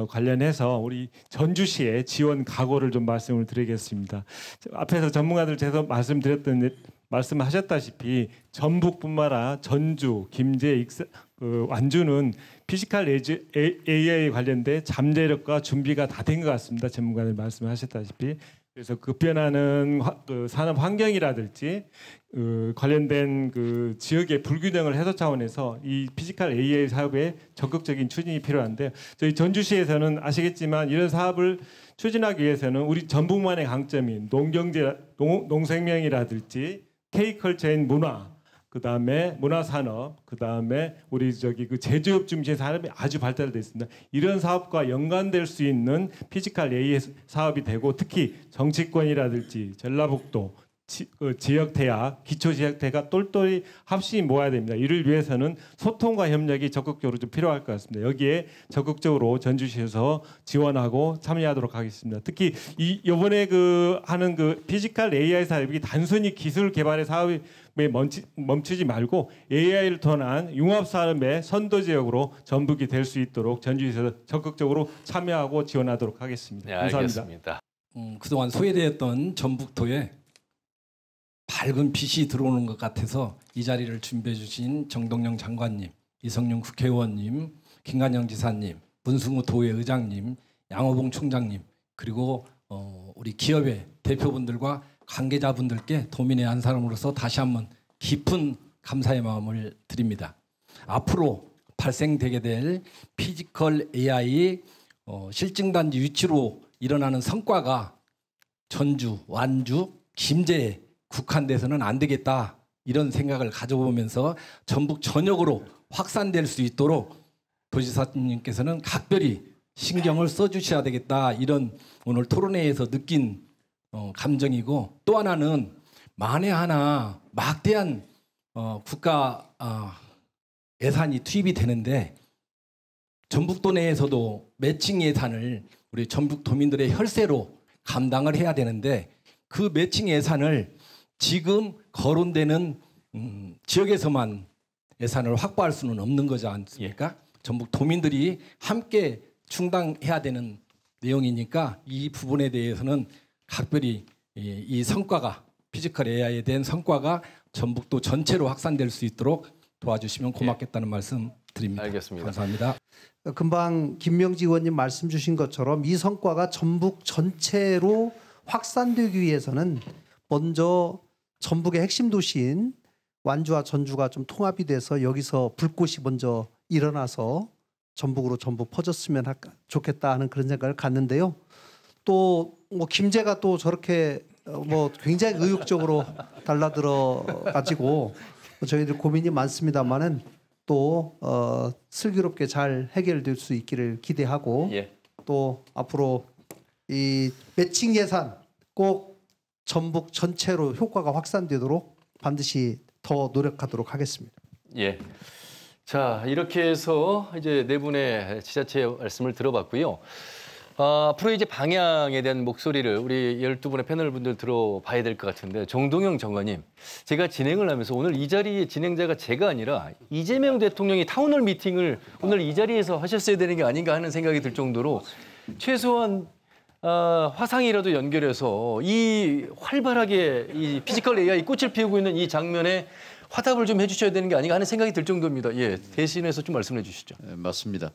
관련해서 우리 전주시의 지원 각오를 좀 말씀을 드리겠습니다. 앞에서 전문가들께서 말씀하셨다시피 전북뿐만 아니라 전주, 김제, 완주는 피지컬 AI 관련된 잠재력과 준비가 다 된 것 같습니다. 전문가들 말씀하셨다시피. 그래서 급변하는 산업 환경이라든지 관련된 그 지역의 불균형을 해소 차원에서 이 피지컬 AI 사업에 적극적인 추진이 필요한데 저희 전주시에서는 아시겠지만 이런 사업을 추진하기 위해서는 우리 전북만의 강점인 농생명이라든지 K컬처인 문화, 그다음에 문화산업, 그다음에 우리 그 제조업 중심의 산업이 아주 발달되어 있습니다. 이런 사업과 연관될 수 있는 피지컬 AI 사업이 되고 특히 정치권이라든지 전라북도 지역 대학, 기초 지역 대학 똘똘이 합심이 모아야 됩니다. 이를 위해서는 소통과 협력이 적극적으로 좀 필요할 것 같습니다. 여기에 적극적으로 전주시에서 지원하고 참여하도록 하겠습니다. 특히 이번에 하는 피지컬 AI 사업이 단순히 기술 개발의 사업에 멈추지 말고 AI를 통한 융합 산업의 선도 지역으로 전북이 될 수 있도록 전주시에서 적극적으로 참여하고 지원하도록 하겠습니다. 네, 감사합니다. 알겠습니다. 그동안 소외되었던 전북도에 밝은 빛이 들어오는 것 같아서 이 자리를 준비해 주신 정동영 장관님, 이성윤 국회의원님, 김관영 지사님, 문승우 도의 의장님, 양호봉 총장님, 그리고 우리 기업의 대표분들과 관계자분들께 도민의 한 사람으로서 다시 한번 깊은 감사의 마음을 드립니다. 앞으로 발생되게 될 피지컬 AI 실증단지 유치로 일어나는 성과가 전주, 완주, 김제에 국한돼서는 안 되겠다 이런 생각을 가져보면서 전북 전역으로 확산될 수 있도록 도지사님께서는 각별히 신경을 써주셔야 되겠다 이런 오늘 토론회에서 느낀 감정이고, 또 하나는 만에 하나 막대한 국가 예산이 투입이 되는데 전북도 내에서도 매칭 예산을 우리 전북 도민들의 혈세로 감당을 해야 되는데 그 매칭 예산을 지금 거론되는 지역에서만 예산을 확보할 수는 없는 거지 않습니까? 전북 도민들이 함께 충당해야 되는 내용이니까 이 부분에 대해서는 각별히 이 성과가 피지컬 AI에 대한 성과가 전북도 전체로 확산될 수 있도록 도와주시면 고맙겠다는 말씀 드립니다. 알겠습니다. 감사합니다. 금방 김명지 의원님 말씀 주신 것처럼 이 성과가 전북 전체로 확산되기 위해서는 먼저 전북의 핵심 도시인 완주와 전주가 좀 통합이 돼서 여기서 불꽃이 먼저 일어나서 전북으로 전부 퍼졌으면 좋겠다 하는 그런 생각을 갖는데요. 또 뭐 김제가 또 저렇게 뭐 굉장히 의욕적으로 달라들어 가지고 저희들 고민이 많습니다만은 또 슬기롭게 잘 해결될 수 있기를 기대하고 또 앞으로 이 매칭 예산 꼭 전북 전체로 효과가 확산되도록 반드시 더 노력하도록 하겠습니다. 예. 자, 이렇게 해서 이제 네 분의 지자체 말씀을 들어봤고요. 앞으로 이제 방향에 대한 목소리를 우리 12분의 패널 분들 들어봐야 될 것 같은데, 정동영 장관님, 제가 진행을 하면서 오늘 이 자리의 진행자가 제가 아니라 이재명 대통령이 타운홀 미팅을 오늘 이 자리에서 하셨어야 되는 게 아닌가 하는 생각이 들 정도로 최소한 화상이라도 연결해서 이 활발하게 이 피지컬 AI 꽃을 피우고 있는 이 장면에 화답을 좀 해주셔야 되는 게 아닌가 하는 생각이 들 정도입니다. 예, 대신해서 좀 말씀해 주시죠. 네, 맞습니다.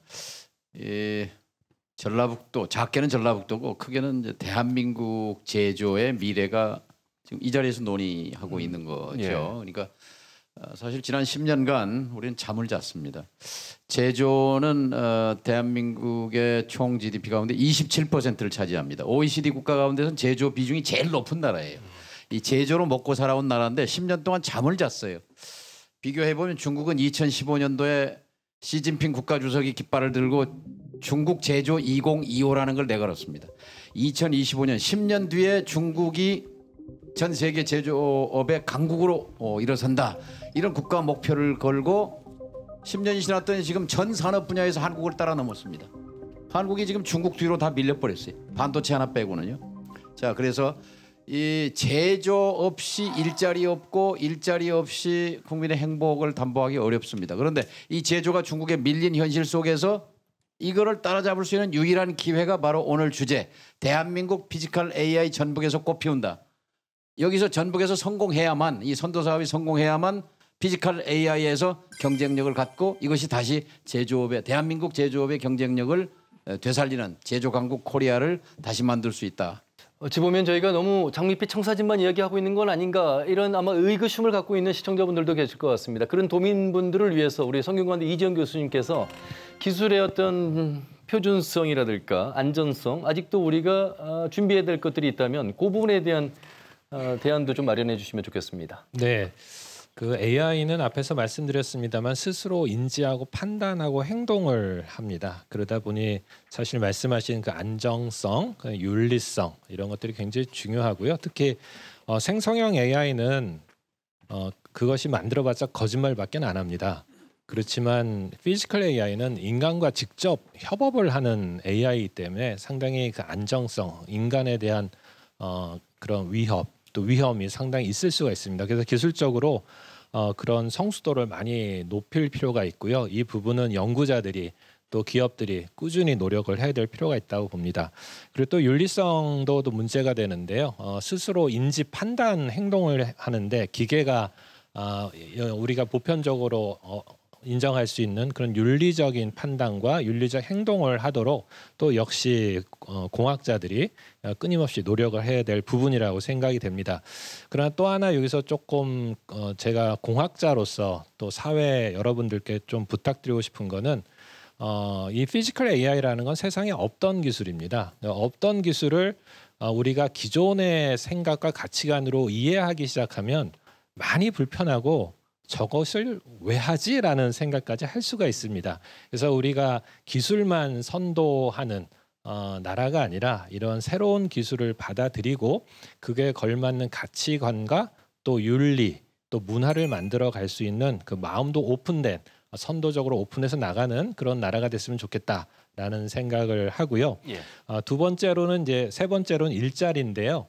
전라북도, 작게는 전라북도고 크게는 이제 대한민국 제조의 미래가 지금 이 자리에서 논의하고 있는 거죠. 예. 그러니까 사실 지난 10년간 우리는 잠을 잤습니다. 제조는 대한민국의 총 GDP 가운데 27%를 차지합니다. OECD 국가 가운데서는 제조 비중이 제일 높은 나라예요. 이 제조로 먹고 살아온 나라인데 10년 동안 잠을 잤어요. 비교해보면 중국은 2015년도에 시진핑 국가주석이 깃발을 들고 중국 제조 2025라는 걸 내걸었습니다. 2025년 10년 뒤에 중국이 전 세계 제조업의 강국으로 일어선다. 이런 국가 목표를 걸고 10년이 지났더니 지금 전 산업 분야에서 한국을 따라 넘었습니다. 한국이 지금 중국 뒤로 다 밀려버렸어요. 반도체 하나 빼고는요. 자, 그래서 이 제조 없이 일자리 없고 일자리 없이 국민의 행복을 담보하기 어렵습니다. 그런데 이 제조가 중국에 밀린 현실 속에서 이거를 따라잡을 수 있는 유일한 기회가 바로 오늘 주제, 대한민국 피지컬 AI 전북에서 꽃피운다. 여기서 전북에서 성공해야만, 이 선도 사업이 성공해야만 피지컬 AI에서 경쟁력을 갖고 이것이 다시 제조업의, 대한민국 제조업의 경쟁력을 되살리는 제조 강국 코리아를 다시 만들 수 있다. 어찌 보면 저희가 너무 장밋빛 청사진만 이야기하고 있는 건 아닌가, 이런 아마 의구심을 갖고 있는 시청자분들도 계실 것 같습니다. 그런 도민분들을 위해서 우리 성균관대 이지영 교수님께서 기술의 어떤 표준성이라든가 안전성, 아직도 우리가 준비해야 될 것들이 있다면 그 부분에 대한 대안도 좀 마련해 주시면 좋겠습니다. 네. 그 AI는 앞에서 말씀드렸습니다만 스스로 인지하고 판단하고 행동을 합니다. 그러다 보니 사실 말씀하신 그 안정성, 그 윤리성 이런 것들이 굉장히 중요하고요. 특히 생성형 AI는 그것이 만들어봤자 거짓말밖에 안 합니다. 그렇지만 피지컬 AI는 인간과 직접 협업을 하는 AI이기 때문에 상당히 그 안정성, 인간에 대한 그런 위협, 또 위험이 상당히 있을 수가 있습니다. 그래서 기술적으로 그런 성숙도를 많이 높일 필요가 있고요. 이 부분은 연구자들이 또 기업들이 꾸준히 노력을 해야 될 필요가 있다고 봅니다. 그리고 또 윤리성도 문제가 되는데요. 스스로 인지 판단 행동을 하는데 기계가 우리가 보편적으로 인정할 수 있는 그런 윤리적인 판단과 윤리적 행동을 하도록 또 역시 공학자들이 끊임없이 노력을 해야 될 부분이라고 생각이 됩니다. 그러나 또 하나 여기서 조금 제가 공학자로서 또 사회 여러분들께 좀 부탁드리고 싶은 거는 이 피지컬 AI라는 건 세상에 없던 기술입니다. 없던 기술을 우리가 기존의 생각과 가치관으로 이해하기 시작하면 많이 불편하고 저것을 왜 하지라는 생각까지 할 수가 있습니다. 그래서 우리가 기술만 선도하는 나라가 아니라 이런 새로운 기술을 받아들이고 그게 걸맞는 가치관과 또 윤리 또 문화를 만들어 갈 수 있는 그 마음도 오픈된 선도적으로 오픈해서 나가는 그런 나라가 됐으면 좋겠다라는 생각을 하고요. 두 번째로는 이제 세 번째로는 일자리인데요.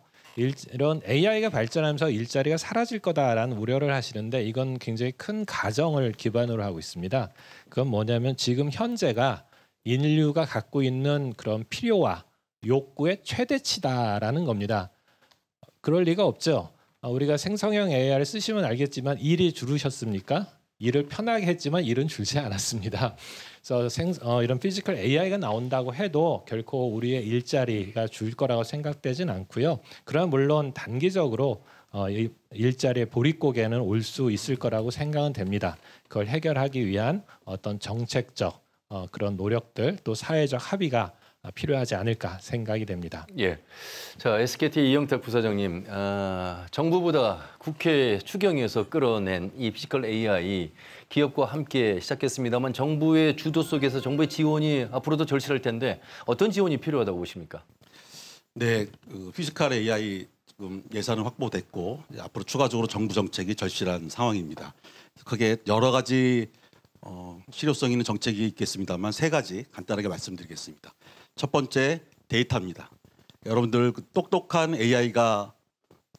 이런 AI가 발전하면서 일자리가 사라질 거다라는 우려를 하시는데 이건 굉장히 큰 가정을 기반으로 하고 있습니다. 그건 뭐냐면 지금 현재가 인류가 갖고 있는 그런 필요와 욕구의 최대치다라는 겁니다. 그럴 리가 없죠. 우리가 생성형 AI를 쓰시면 알겠지만 일이 줄으셨습니까? 일을 편하게 했지만 일은 줄지 않았습니다. 그래서 이런 피지컬 AI가 나온다고 해도 결코 우리의 일자리가 줄 거라고 생각되진 않고요. 그러나 물론 단기적으로 일자리의 보릿고개는 올 수 있을 거라고 생각은 됩니다. 그걸 해결하기 위한 어떤 정책적 그런 노력들 또 사회적 합의가 필요하지 않을까 생각이 됩니다. 예. 자, SKT 이영탁 부사장님, 정부보다 국회 추경에서 끌어낸 이 피지컬 AI 기업과 함께 시작했습니다만 정부의 주도 속에서 정부의 지원이 앞으로도 절실할 텐데 어떤 지원이 필요하다고 보십니까? 네, 피지컬 AI 지금 예산은 확보됐고 앞으로 추가적으로 정부 정책이 절실한 상황입니다. 그게 여러 가지 실효성 있는 정책이 있겠습니다만 세 가지 간단하게 말씀드리겠습니다. 첫 번째 데이터입니다. 여러분들 똑똑한 AI가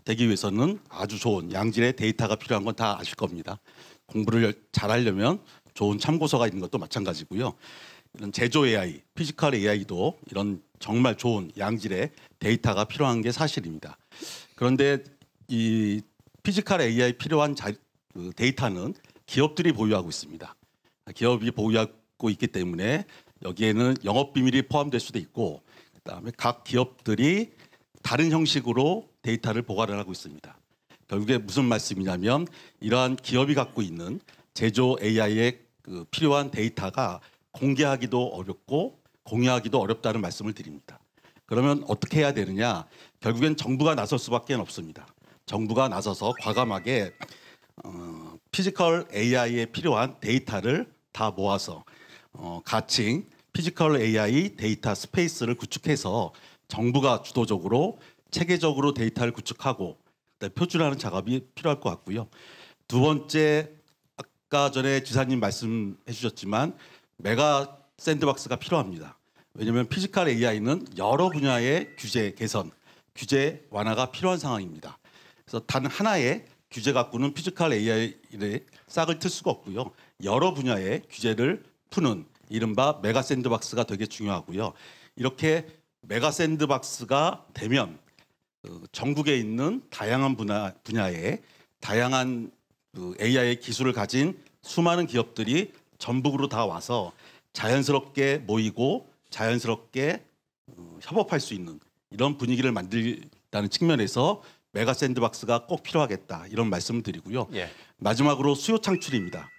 되기 위해서는 아주 좋은 양질의 데이터가 필요한 건 다 아실 겁니다. 공부를 잘하려면 좋은 참고서가 있는 것도 마찬가지고요. 이런 제조 AI, 피지컬 AI도 이런 정말 좋은 양질의 데이터가 필요한 게 사실입니다. 그런데 이 피지컬 AI 필요한 데이터는 기업들이 보유하고 있습니다. 기업이 보유하고 있기 때문에 여기에는 영업 비밀이 포함될 수도 있고 그다음에 각 기업들이 다른 형식으로 데이터를 보관을 하고 있습니다. 결국에 무슨 말씀이냐면 이러한 기업이 갖고 있는 제조 AI의 그 필요한 데이터가 공개하기도 어렵고 공유하기도 어렵다는 말씀을 드립니다. 그러면 어떻게 해야 되느냐? 결국엔 정부가 나설 수밖에 없습니다. 정부가 나서서 과감하게 피지컬 AI에 필요한 데이터를 다 모아서 가칭 피지컬 AI 데이터 스페이스를 구축해서 정부가 주도적으로 체계적으로 데이터를 구축하고 표준화하는 작업이 필요할 것 같고요. 두 번째, 아까 전에 지사님 말씀해 주셨지만 메가 샌드박스가 필요합니다. 왜냐하면 피지컬 AI는 여러 분야의 규제 개선, 규제 완화가 필요한 상황입니다. 그래서 단 하나의 규제 갖고는 피지컬 AI를 싹을 틀 수가 없고요. 여러 분야의 규제를 푸는 이른바 메가 샌드박스가 되게 중요하고요. 이렇게 메가 샌드박스가 되면 전국에 있는 다양한 분야의 다양한 AI 기술을 가진 수많은 기업들이 전북으로 다 와서 자연스럽게 모이고 자연스럽게 협업할 수 있는 이런 분위기를 만들다는 측면에서 메가 샌드박스가 꼭 필요하겠다 이런 말씀을 드리고요. 마지막으로 수요 창출입니다.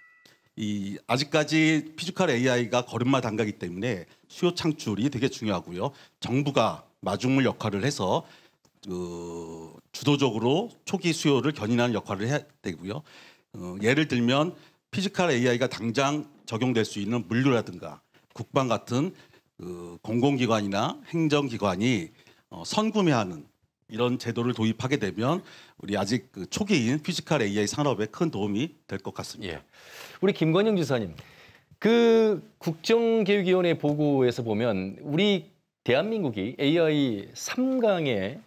아직까지 피지컬 AI가 걸음마 단가기 때문에 수요 창출이 되게 중요하고요. 정부가 마중물 역할을 해서 주도적으로 초기 수요를 견인하는 역할을 해야 되고요. 예를 들면 피지컬 AI가 당장 적용될 수 있는 물류라든가 국방 같은 공공기관이나 행정기관이 선구매하는 이런 제도를 도입하게 되면 우리 아직 초기인 피지컬 AI 산업에 큰 도움이 될 것 같습니다. 예. 우리 김건영 지사님, 그 국정교육위원회 보고에서 보면 우리 대한민국이 AI 3강의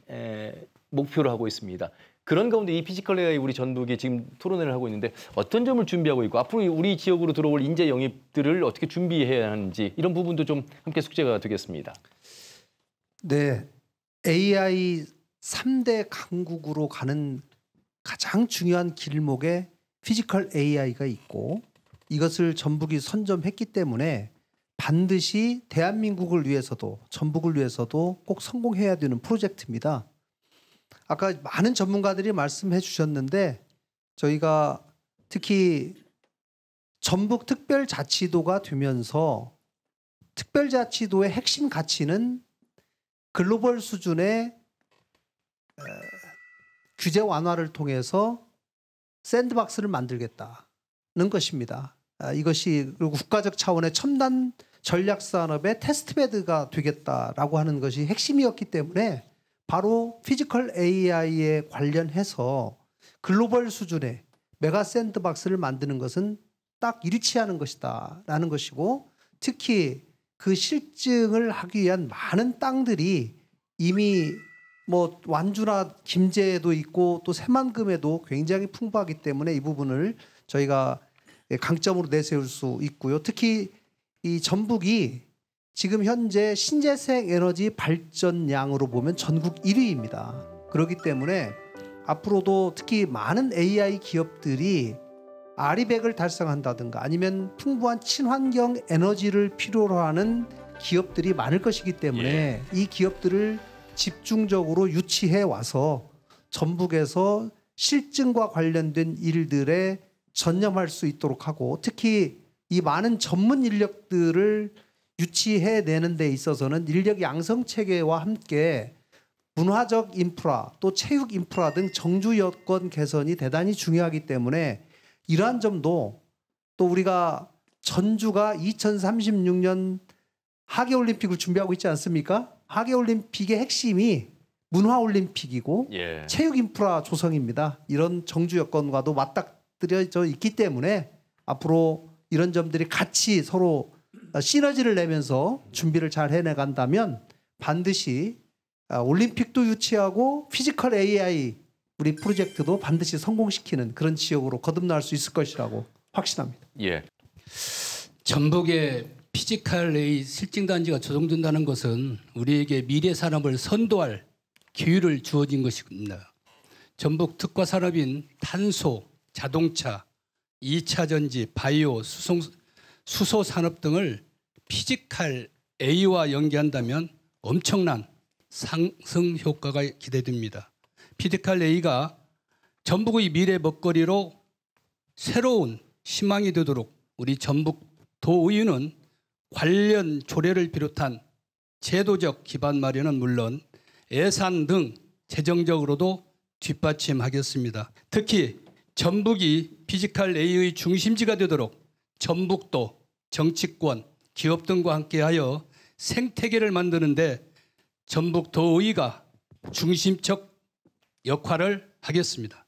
목표를 하고 있습니다. 그런 가운데 이 피지컬 AI 우리 전북이 지금 토론회를 하고 있는데 어떤 점을 준비하고 있고 앞으로 우리 지역으로 들어올 인재 영입들을 어떻게 준비해야 하는지 이런 부분도 좀 함께 숙제가 되겠습니다. 네, AI 3대 강국으로 가는 가장 중요한 길목에 피지컬 AI가 있고 이것을 전북이 선점했기 때문에 반드시 대한민국을 위해서도 전북을 위해서도 꼭 성공해야 되는 프로젝트입니다. 아까 많은 전문가들이 말씀해 주셨는데 저희가 특히 전북 특별자치도가 되면서 특별자치도의 핵심 가치는 글로벌 수준의 규제 완화를 통해서 샌드박스를 만들겠다는 것입니다. 이것이 그리고 국가적 차원의 첨단 전략 산업의 테스트베드가 되겠다라고 하는 것이 핵심이었기 때문에 바로 피지컬 AI에 관련해서 글로벌 수준의 메가 샌드박스를 만드는 것은 딱 일치하는 것이다라는 것이고 특히 그 실증을 하기 위한 많은 땅들이 이미 뭐 완주나 김제에도 있고 또 새만금에도 굉장히 풍부하기 때문에 이 부분을 저희가 강점으로 내세울 수 있고요. 특히 이 전북이 지금 현재 신재생 에너지 발전량으로 보면 전국 1위입니다. 그렇기 때문에 앞으로도 특히 많은 AI 기업들이 아리백을 달성한다든가 아니면 풍부한 친환경 에너지를 필요로 하는 기업들이 많을 것이기 때문에 이 기업들을 집중적으로 유치해 와서 전북에서 실증과 관련된 일들에 전념할 수 있도록 하고 특히 이 많은 전문 인력들을 유치해내는 데 있어서는 인력 양성 체계와 함께 문화적 인프라 또 체육 인프라 등 정주 여건 개선이 대단히 중요하기 때문에 이러한 점도 또 우리가 전주가 2036년 하계올림픽을 준비하고 있지 않습니까? 하계올림픽의 핵심이 문화올림픽이고 체육 인프라 조성입니다. 이런 정주 여건과도 맞닥뜨려져 있기 때문에 앞으로 이런 점들이 같이 서로 시너지를 내면서 준비를 잘 해내간다면 반드시 올림픽도 유치하고 피지컬 AI 우리 프로젝트도 반드시 성공시키는 그런 지역으로 거듭날 수 있을 것이라고 확신합니다. 예. 전북의 피지컬 AI 실증단지가 조성된다는 것은 우리에게 미래 산업을 선도할 기회를 주어진 것입니다. 전북 특화 산업인 탄소, 자동차, 2차 전지, 바이오, 수소 산업 등을 피지컬 A와 연계한다면 엄청난 상승 효과가 기대됩니다. 피지컬 A가 전북의 미래 먹거리로 새로운 희망이 되도록 우리 전북 도의회는 관련 조례를 비롯한 제도적 기반 마련은 물론 예산 등 재정적으로도 뒷받침하겠습니다. 특히 전북이 피지컬 A의 중심지가 되도록 전북도, 정치권, 기업 등과 함께하여 생태계를 만드는데 전북도의회가 중심적 역할을 하겠습니다.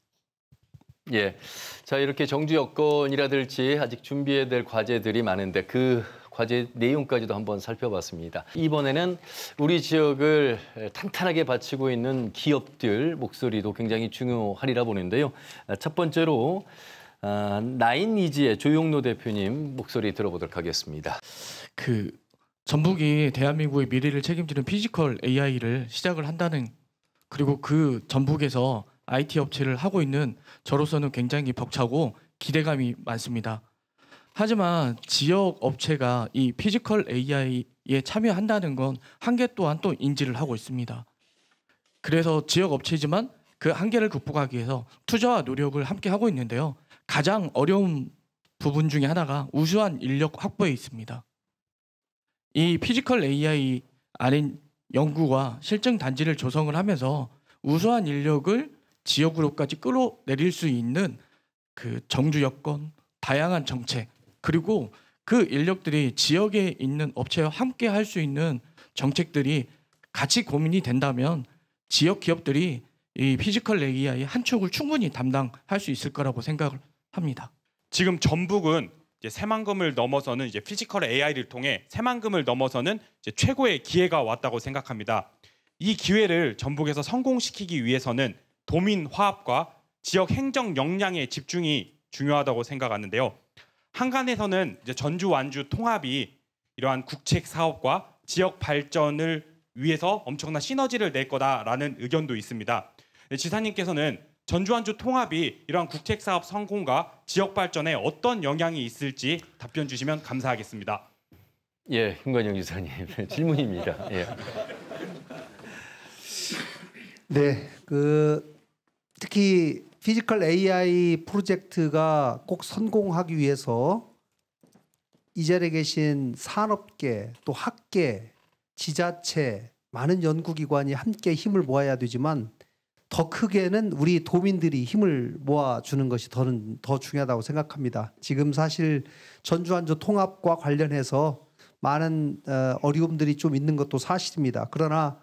예, 자 이렇게 정주 여건이라든지 아직 준비해야 될 과제들이 많은데 그 과제 내용까지도 한번 살펴봤습니다. 이번에는 우리 지역을 탄탄하게 바치고 있는 기업들 목소리도 굉장히 중요하리라 보는데요. 첫 번째로 나인니즈의 조용노 대표님 목소리 들어보도록 하겠습니다. 전북이 대한민국의 미래를 책임지는 피지컬 AI를 시작을 한다는 그리고 그 전북에서 IT 업체를 하고 있는 저로서는 굉장히 벅차고 기대감이 많습니다. 하지만 지역 업체가 이 피지컬 AI에 참여한다는 건 한계 또한 또 인지를 하고 있습니다. 그래서 지역 업체지만 그 한계를 극복하기 위해서 투자와 노력을 함께 하고 있는데요. 가장 어려운 부분 중에 하나가 우수한 인력 확보에 있습니다. 이 피지컬 AI 안에 연구와 실증 단지를 조성을 하면서 우수한 인력을 지역으로까지 끌어내릴 수 있는 그 정주 여건, 다양한 정책, 그리고 그 인력들이 지역에 있는 업체와 함께 할 수 있는 정책들이 같이 고민이 된다면 지역 기업들이 이 피지컬 AI 한 축을 충분히 담당할 수 있을 거라고 생각을 합니다. 지금 전북은 이제 새만금을 넘어서는 이제 피지컬 AI를 통해 새만금을 넘어서는 이제 최고의 기회가 왔다고 생각합니다. 이 기회를 전북에서 성공시키기 위해서는 도민 화합과 지역 행정 역량의 집중이 중요하다고 생각하는데요. 한간에서는 이제 전주 완주 통합이 이러한 국책 사업과 지역 발전을 위해서 엄청난 시너지를 낼 거다라는 의견도 있습니다. 지사님께서는 전주 완주 통합이 이러한 국책 사업 성공과 지역 발전에 어떤 영향이 있을지 답변 주시면 감사하겠습니다. 예, 김관영 지사님 질문입니다. 예. 네, 특히 피지컬 AI 프로젝트가 꼭 성공하기 위해서 이 자리에 계신 산업계, 또 학계, 지자체, 많은 연구기관이 함께 힘을 모아야 되지만 더 크게는 우리 도민들이 힘을 모아주는 것이 더 중요하다고 생각합니다. 지금 사실 전주 완주 통합과 관련해서 많은 어려움들이 좀 있는 것도 사실입니다. 그러나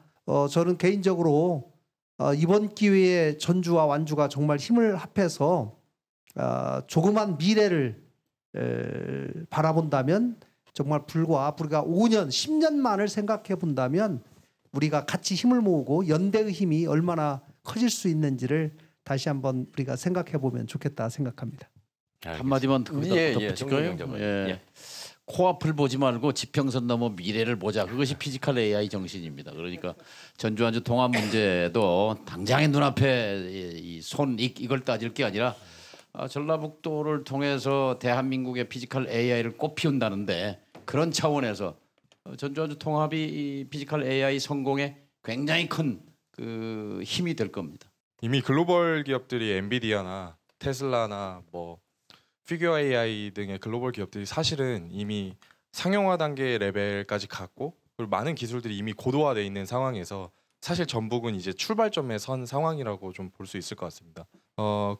저는 개인적으로 이번 기회에 전주와 완주가 정말 힘을 합해서 조그만 미래를 바라본다면 정말 불과 우리가 5년, 10년만을 생각해 본다면 우리가 같이 힘을 모으고 연대의 힘이 얼마나 커질 수 있는지를 다시 한번 우리가 생각해 보면 좋겠다 생각합니다. 한마디만 덧붙일까요? 예. 코앞을 보지 말고 지평선 넘어 미래를 보자. 그것이 피지컬 AI 정신입니다. 그러니까 전주 완주 통합 문제도 당장의 눈앞에 이걸 따질 게 아니라 전라북도를 통해서 대한민국의 피지컬 AI를 꽃피운다는데 그런 차원에서 전주 완주 통합이 이 피지컬 AI 성공에 굉장히 큰 그 힘이 될 겁니다. 이미 글로벌 기업들이 엔비디아나 테슬라나 뭐 피규어 AI 등의 글로벌 기업들이 사실은 이미 상용화 단계 레벨까지 갔고 그리고 많은 기술들이 이미 고도화돼 있는 상황에서 사실 전북은 이제 출발점에 선 상황이라고 좀 볼 수 있을 것 같습니다.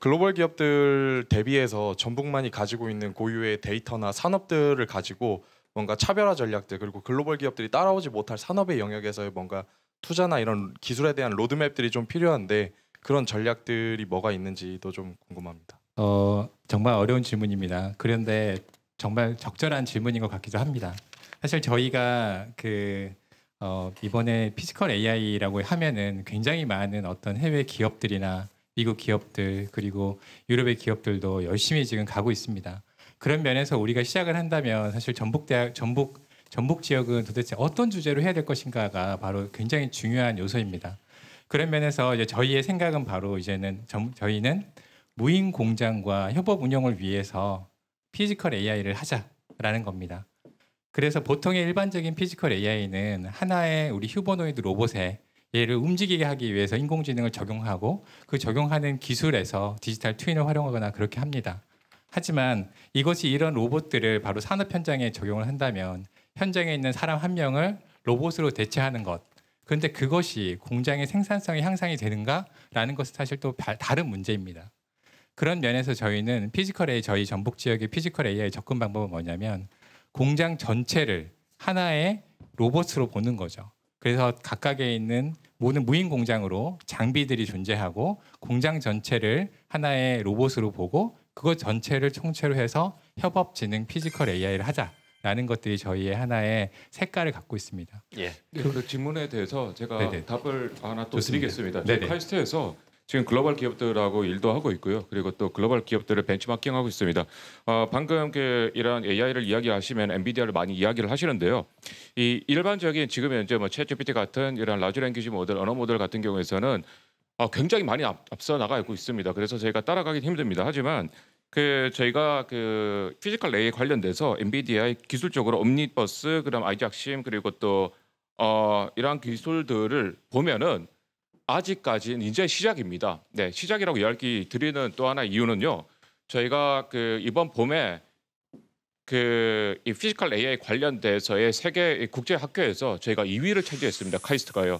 글로벌 기업들 대비해서 전북만이 가지고 있는 고유의 데이터나 산업들을 가지고 뭔가 차별화 전략들 그리고 글로벌 기업들이 따라오지 못할 산업의 영역에서의 뭔가 투자나 이런 기술에 대한 로드맵들이 좀 필요한데 그런 전략들이 뭐가 있는지도 좀 궁금합니다. 정말 어려운 질문입니다. 그런데 정말 적절한 질문인 것 같기도 합니다. 사실 저희가 이번에 피지컬 AI라고 하면은 굉장히 많은 어떤 해외 기업들이나 미국 기업들 그리고 유럽의 기업들도 열심히 지금 가고 있습니다. 그런 면에서 우리가 시작을 한다면 사실 전북 지역은 도대체 어떤 주제로 해야 될 것인가가 바로 굉장히 중요한 요소입니다. 그런 면에서 이제 저희의 생각은 바로 이제는 저희는 무인 공장과 협업 운영을 위해서 피지컬 AI를 하자라는 겁니다. 그래서 보통의 일반적인 피지컬 AI는 하나의 우리 휴머노이드 로봇에 얘를 움직이게 하기 위해서 인공지능을 적용하고 그 적용하는 기술에서 디지털 트윈을 활용하거나 그렇게 합니다. 하지만 이것이 이런 로봇들을 바로 산업 현장에 적용을 한다면 현장에 있는 사람 한 명을 로봇으로 대체하는 것. 그런데 그것이 공장의 생산성이 향상이 되는가라는 것은 사실 또 다른 문제입니다. 그런 면에서 저희는 저희 전북 지역의 피지컬 AI 접근 방법은 뭐냐면 공장 전체를 하나의 로봇으로 보는 거죠. 그래서 각각에 있는 모든 무인 공장으로 장비들이 존재하고 공장 전체를 하나의 로봇으로 보고 그것 전체를 총체로 해서 협업지능 피지컬 AI를 하자라는 것들이 저희의 하나의 색깔을 갖고 있습니다. 예. 그 질문에 대해서 제가 네네. 답을 하나 또 좋습니다. 드리겠습니다. 네네. 저희 카이스트에서 지금 글로벌 기업들하고 일도 하고 있고요. 그리고 또 글로벌 기업들을 벤치마킹하고 있습니다. 방금 이런 AI를 이야기하시면 엔비디아를 많이 이야기를 하시는데요. 이 일반적인 지금 현재 뭐 챗GPT 같은 이런 라지 랭귀지 모델, 언어 모델 같은 경우에서는 굉장히 많이 앞서 나가고 있습니다. 그래서 저희가 따라가기 힘듭니다. 하지만 저희가 피지컬 AI 관련돼서 엔비디아의 기술적으로 옴니버스, 그다음 아이작심 그리고 또 이러한 기술들을 보면은 아직까지는 이제 시작입니다. 네, 시작이라고 이야기 드리는 또 하나 이유는요. 저희가 이번 봄에 이 피지컬 AI 관련돼서의 세계 국제 학교에서 저희가 2위를 차지했습니다. 카이스트가요.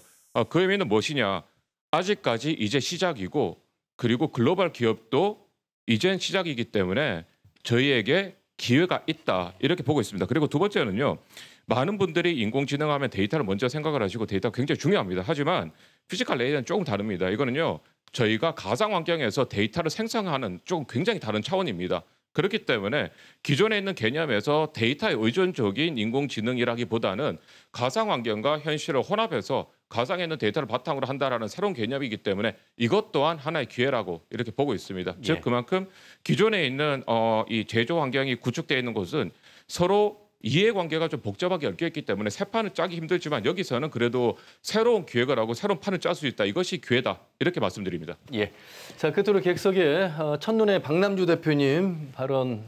그 의미는 무엇이냐? 아직까지 이제 시작이고 그리고 글로벌 기업도 이젠 시작이기 때문에 저희에게 기회가 있다 이렇게 보고 있습니다. 그리고 두 번째는요. 많은 분들이 인공지능하면 데이터를 먼저 생각을 하시고 데이터가 굉장히 중요합니다. 하지만 피지컬 AI는 조금 다릅니다. 이거는요. 저희가 가상 환경에서 데이터를 생성하는 조금 굉장히 다른 차원입니다. 그렇기 때문에 기존에 있는 개념에서 데이터에 의존적인 인공지능이라기보다는 가상 환경과 현실을 혼합해서 가상에 있는 데이터를 바탕으로 한다라는 새로운 개념이기 때문에 이것 또한 하나의 기회라고 이렇게 보고 있습니다. 예. 즉 그만큼 기존에 있는 이 제조 환경이 구축되어 있는 곳은 서로 이해관계가 좀 복잡하게 얽혀있기 때문에 새 판을 짜기 힘들지만 여기서는 그래도 새로운 기획을 하고 새로운 판을 짤 수 있다. 이것이 기회다. 이렇게 말씀드립니다. 예. 자, 끝으로 객석에 첫눈의 박남주 대표님 발언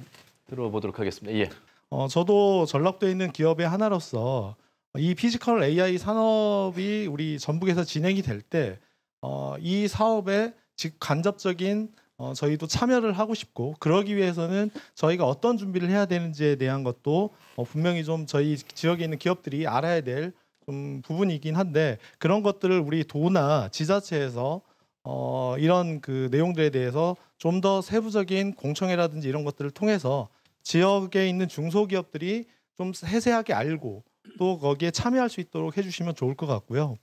들어보도록 하겠습니다. 예. 저도 전락돼 있는 기업의 하나로서 이 피지컬 AI 산업이 우리 전북에서 진행이 될 때 이 사업에 간접적인 저희도 참여를 하고 싶고 그러기 위해서는 저희가 어떤 준비를 해야 되는지에 대한 것도 분명히 좀 저희 지역에 있는 기업들이 알아야 될 좀 부분이긴 한데 그런 것들을 우리 도나 지자체에서 이런 그 내용들에 대해서 좀 더 세부적인 공청회라든지 이런 것들을 통해서 지역에 있는 중소기업들이 좀 세세하게 알고 또 거기에 참여할 수 있도록 해주시면 좋을 것 같고요.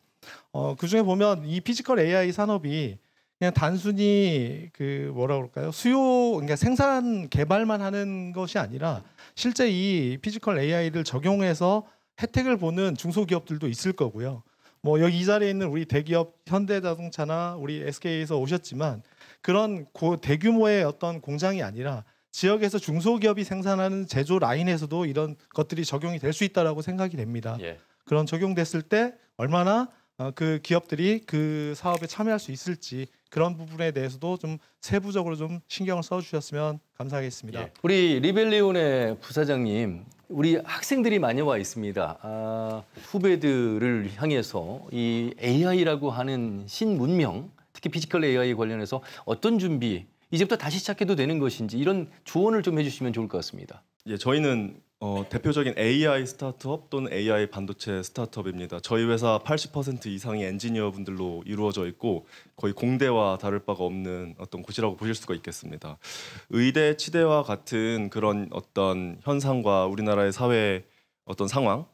그중에 보면 이 피지컬 AI 산업이 그냥 단순히 그 뭐라 그럴까요? 그러니까 생산 개발만 하는 것이 아니라 실제 이 피지컬 AI를 적용해서 혜택을 보는 중소기업들도 있을 거고요. 뭐 여기 이 자리에 있는 우리 대기업 현대자동차나 우리 SK에서 오셨지만 그런 대규모의 어떤 공장이 아니라 지역에서 중소기업이 생산하는 제조 라인에서도 이런 것들이 적용이 될 수 있다라고 생각이 됩니다. 예. 그런 적용됐을 때 얼마나 그 기업들이 그 사업에 참여할 수 있을지 그런 부분에 대해서도 좀 세부적으로 좀 신경을 써주셨으면 감사하겠습니다. 예. 우리 리벨리온의 부사장님, 우리 학생들이 많이 와 있습니다. 후배들을 향해서 이 AI라고 하는 신문명, 특히 피지컬 AI 관련해서 어떤 준비, 이제부터 다시 시작해도 되는 것인지 이런 조언을 좀 해주시면 좋을 것 같습니다. 예, 저희는 대표적인 AI 스타트업 또는 AI 반도체 스타트업입니다. 저희 회사 80% 이상이 엔지니어분들로 이루어져 있고 거의 공대와 다를 바가 없는 어떤 곳이라고 보실 수가 있겠습니다. 의대, 치대와 같은 그런 어떤 현상과 우리나라의 사회 어떤 상황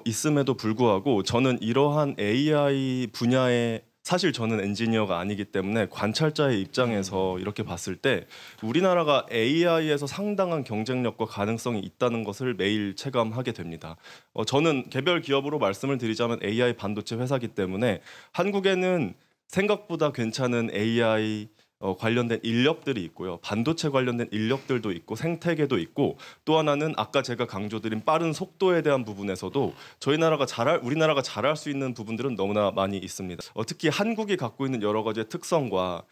있음에도 불구하고 저는 이러한 AI 분야에 사실 저는 엔지니어가 아니기 때문에 관찰자의 입장에서 이렇게 봤을 때 우리나라가 AI에서 상당한 경쟁력과 가능성이 있다는 것을 매일 체감하게 됩니다. 저는 개별 기업으로 말씀을 드리자면 AI 반도체 회사이기 때문에 한국에는 생각보다 괜찮은 AI 관련된 인력들이 있고요. 반도체 관련된 인력들도 있고 생태계도 있고 또 하나는 아까 제가 강조드린 빠른 속도에 대한 부분에서도 우리나라가 잘할 수 있는 부분들은 너무나 많이 있습니다. 특히 한국이 갖고 있는 여러 가지의 특성과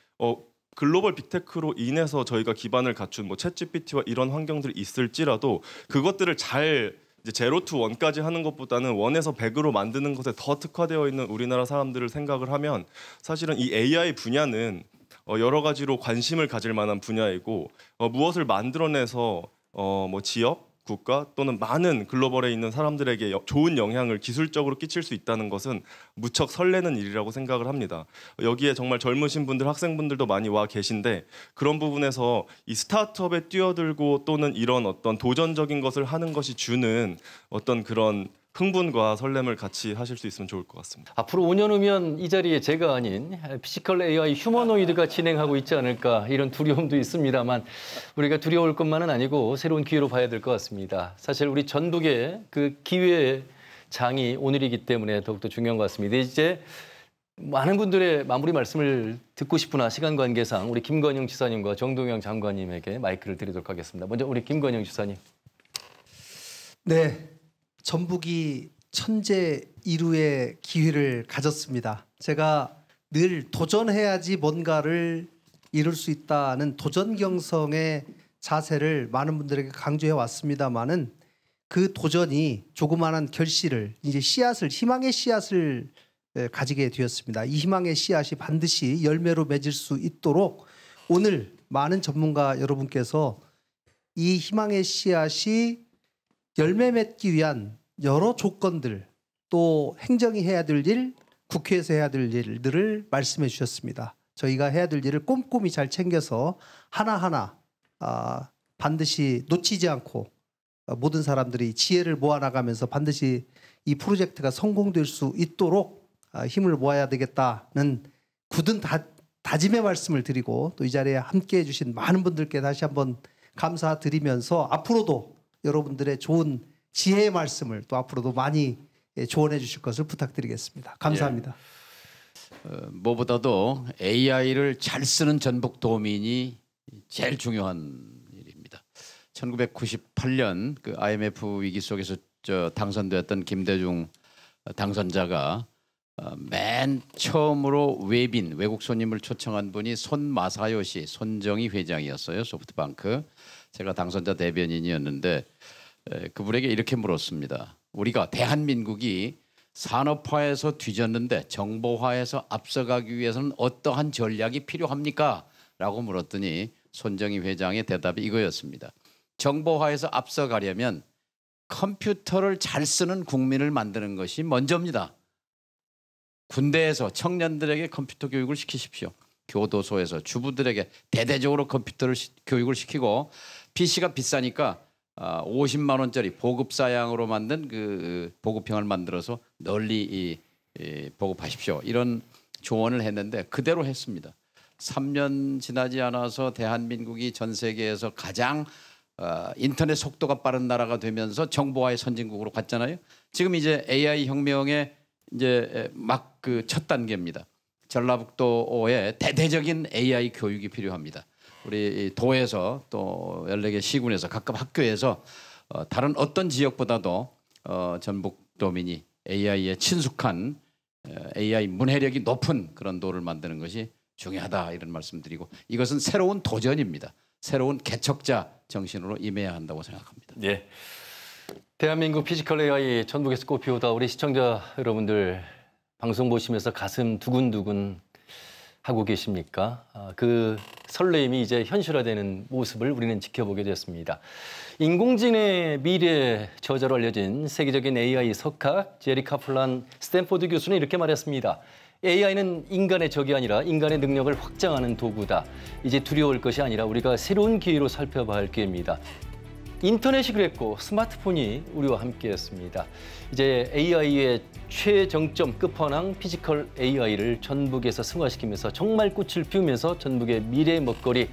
글로벌 빅테크로 인해서 저희가 기반을 갖춘 뭐 챗GPT와 이런 환경들이 있을지라도 그것들을 잘 이제 제로 투 원까지 하는 것보다는 원에서 100으로 만드는 것에 더 특화되어 있는 우리나라 사람들을 생각을 하면 사실은 이 AI 분야는 여러 가지로 관심을 가질 만한 분야이고 무엇을 만들어내서 뭐 지역, 국가 또는 많은 글로벌에 있는 사람들에게 좋은 영향을 기술적으로 끼칠 수 있다는 것은 무척 설레는 일이라고 생각을 합니다. 여기에 정말 젊으신 분들, 학생분들도 많이 와 계신데 그런 부분에서 이 스타트업에 뛰어들고 또는 이런 어떤 도전적인 것을 하는 것이 주는 어떤 그런 흥분과 설렘을 같이 하실 수 있으면 좋을 것 같습니다. 앞으로 5년 후면 이 자리에 제가 아닌 피지컬 AI 휴머노이드가 진행하고 있지 않을까 이런 두려움도 있습니다만 우리가 두려울 것만은 아니고 새로운 기회로 봐야 될 것 같습니다. 사실 우리 전북의 그 기회의 장이 오늘이기 때문에 더욱더 중요한 것 같습니다. 이제 많은 분들의 마무리 말씀을 듣고 싶으나 시간 관계상 우리 김건영 지사님과 정동영 장관님에게 마이크를 드리도록 하겠습니다. 먼저 우리 김건영 지사님. 네. 전북이 천재 이루의 기회를 가졌습니다. 제가 늘 도전해야지 뭔가를 이룰 수 있다는 도전경성의 자세를 많은 분들에게 강조해 왔습니다만은 그 도전이 조그마한 결실을 이제 희망의 씨앗을 가지게 되었습니다. 이 희망의 씨앗이 반드시 열매로 맺을 수 있도록 오늘 많은 전문가 여러분께서 이 희망의 씨앗이 열매 맺기 위한 여러 조건들 또 행정이 해야 될 일, 국회에서 해야 될 일들을 말씀해 주셨습니다. 저희가 해야 될 일을 꼼꼼히 잘 챙겨서 하나하나 반드시 놓치지 않고 모든 사람들이 지혜를 모아나가면서 반드시 이 프로젝트가 성공될 수 있도록 힘을 모아야 되겠다는 굳은 다짐의 말씀을 드리고 또 이 자리에 함께해 주신 많은 분들께 다시 한번 감사드리면서 앞으로도 여러분들의 좋은 지혜의 말씀을 또 앞으로도 많이 조언해 주실 것을 부탁드리겠습니다. 감사합니다. 무엇보다도 AI를 잘 쓰는 전북도민이 제일 중요한 일입니다. 1998년 그 IMF 위기 속에서 당선되었던 김대중 당선자가 맨 처음으로 외국 손님을 초청한 분이 손마사요시 손정희 회장이었어요. 소프트뱅크. 제가 당선자 대변인이었는데 그분에게 이렇게 물었습니다. 우리가 대한민국이 산업화에서 뒤졌는데 정보화에서 앞서가기 위해서는 어떠한 전략이 필요합니까? 라고 물었더니 손정희 회장의 대답이 이거였습니다. 정보화에서 앞서가려면 컴퓨터를 잘 쓰는 국민을 만드는 것이 먼저입니다. 군대에서 청년들에게 컴퓨터 교육을 시키십시오. 교도소에서 주부들에게 대대적으로 컴퓨터를 교육을 시키고 PC가 비싸니까 50만 원짜리 보급 사양으로 만든 그 보급형을 만들어서 널리 보급하십시오. 이런 조언을 했는데 그대로 했습니다. 3년 지나지 않아서 대한민국이 전 세계에서 가장 인터넷 속도가 빠른 나라가 되면서 정보화의 선진국으로 갔잖아요. 지금 이제 AI 혁명의 이제 막 그 첫 단계입니다. 전라북도에 대대적인 AI 교육이 필요합니다. 우리 도에서 또 14개 시군에서 각각 학교에서 다른 어떤 지역보다도 전북도민이 AI에 친숙한 AI 문해력이 높은 그런 도를 만드는 것이 중요하다 이런 말씀드리고 이것은 새로운 도전입니다. 새로운 개척자 정신으로 임해야 한다고 생각합니다. 네. 대한민국 피지컬 AI 전북에서 꽃피우다 우리 시청자 여러분들 방송 보시면서 가슴 두근두근 하고 계십니까? 그 설레임이 이제 현실화되는 모습을 우리는 지켜보게 됐습니다. 인공지능의 미래 저자로 알려진 세계적인 AI 석학 제리 카플란 스탠포드 교수는 이렇게 말했습니다. AI는 인간의 적이 아니라 인간의 능력을 확장하는 도구다. 이제 두려울 것이 아니라 우리가 새로운 기회로 살펴봐야 할 기회입니다. 인터넷이 그랬고 스마트폰이 우리와 함께했습니다. 이제 AI의 최정점 끝판왕 피지컬 AI를 전북에서 승화시키면서 정말 꽃을 피우면서 전북의 미래 먹거리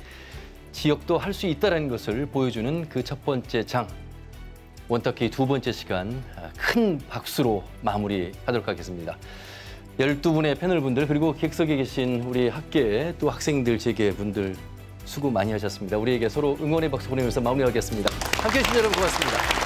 지역도 할 수 있다는 것을 보여주는 그 첫 번째 장. 원터키 두 번째 시간 큰 박수로 마무리하도록 하겠습니다. 12분의 패널분들 그리고 객석에 계신 우리 학계 또 학생들 재계분들 수고 많이 하셨습니다. 우리에게 서로 응원의 박수 보내면서 마무리하겠습니다. 함께해 주신 여러분 고맙습니다.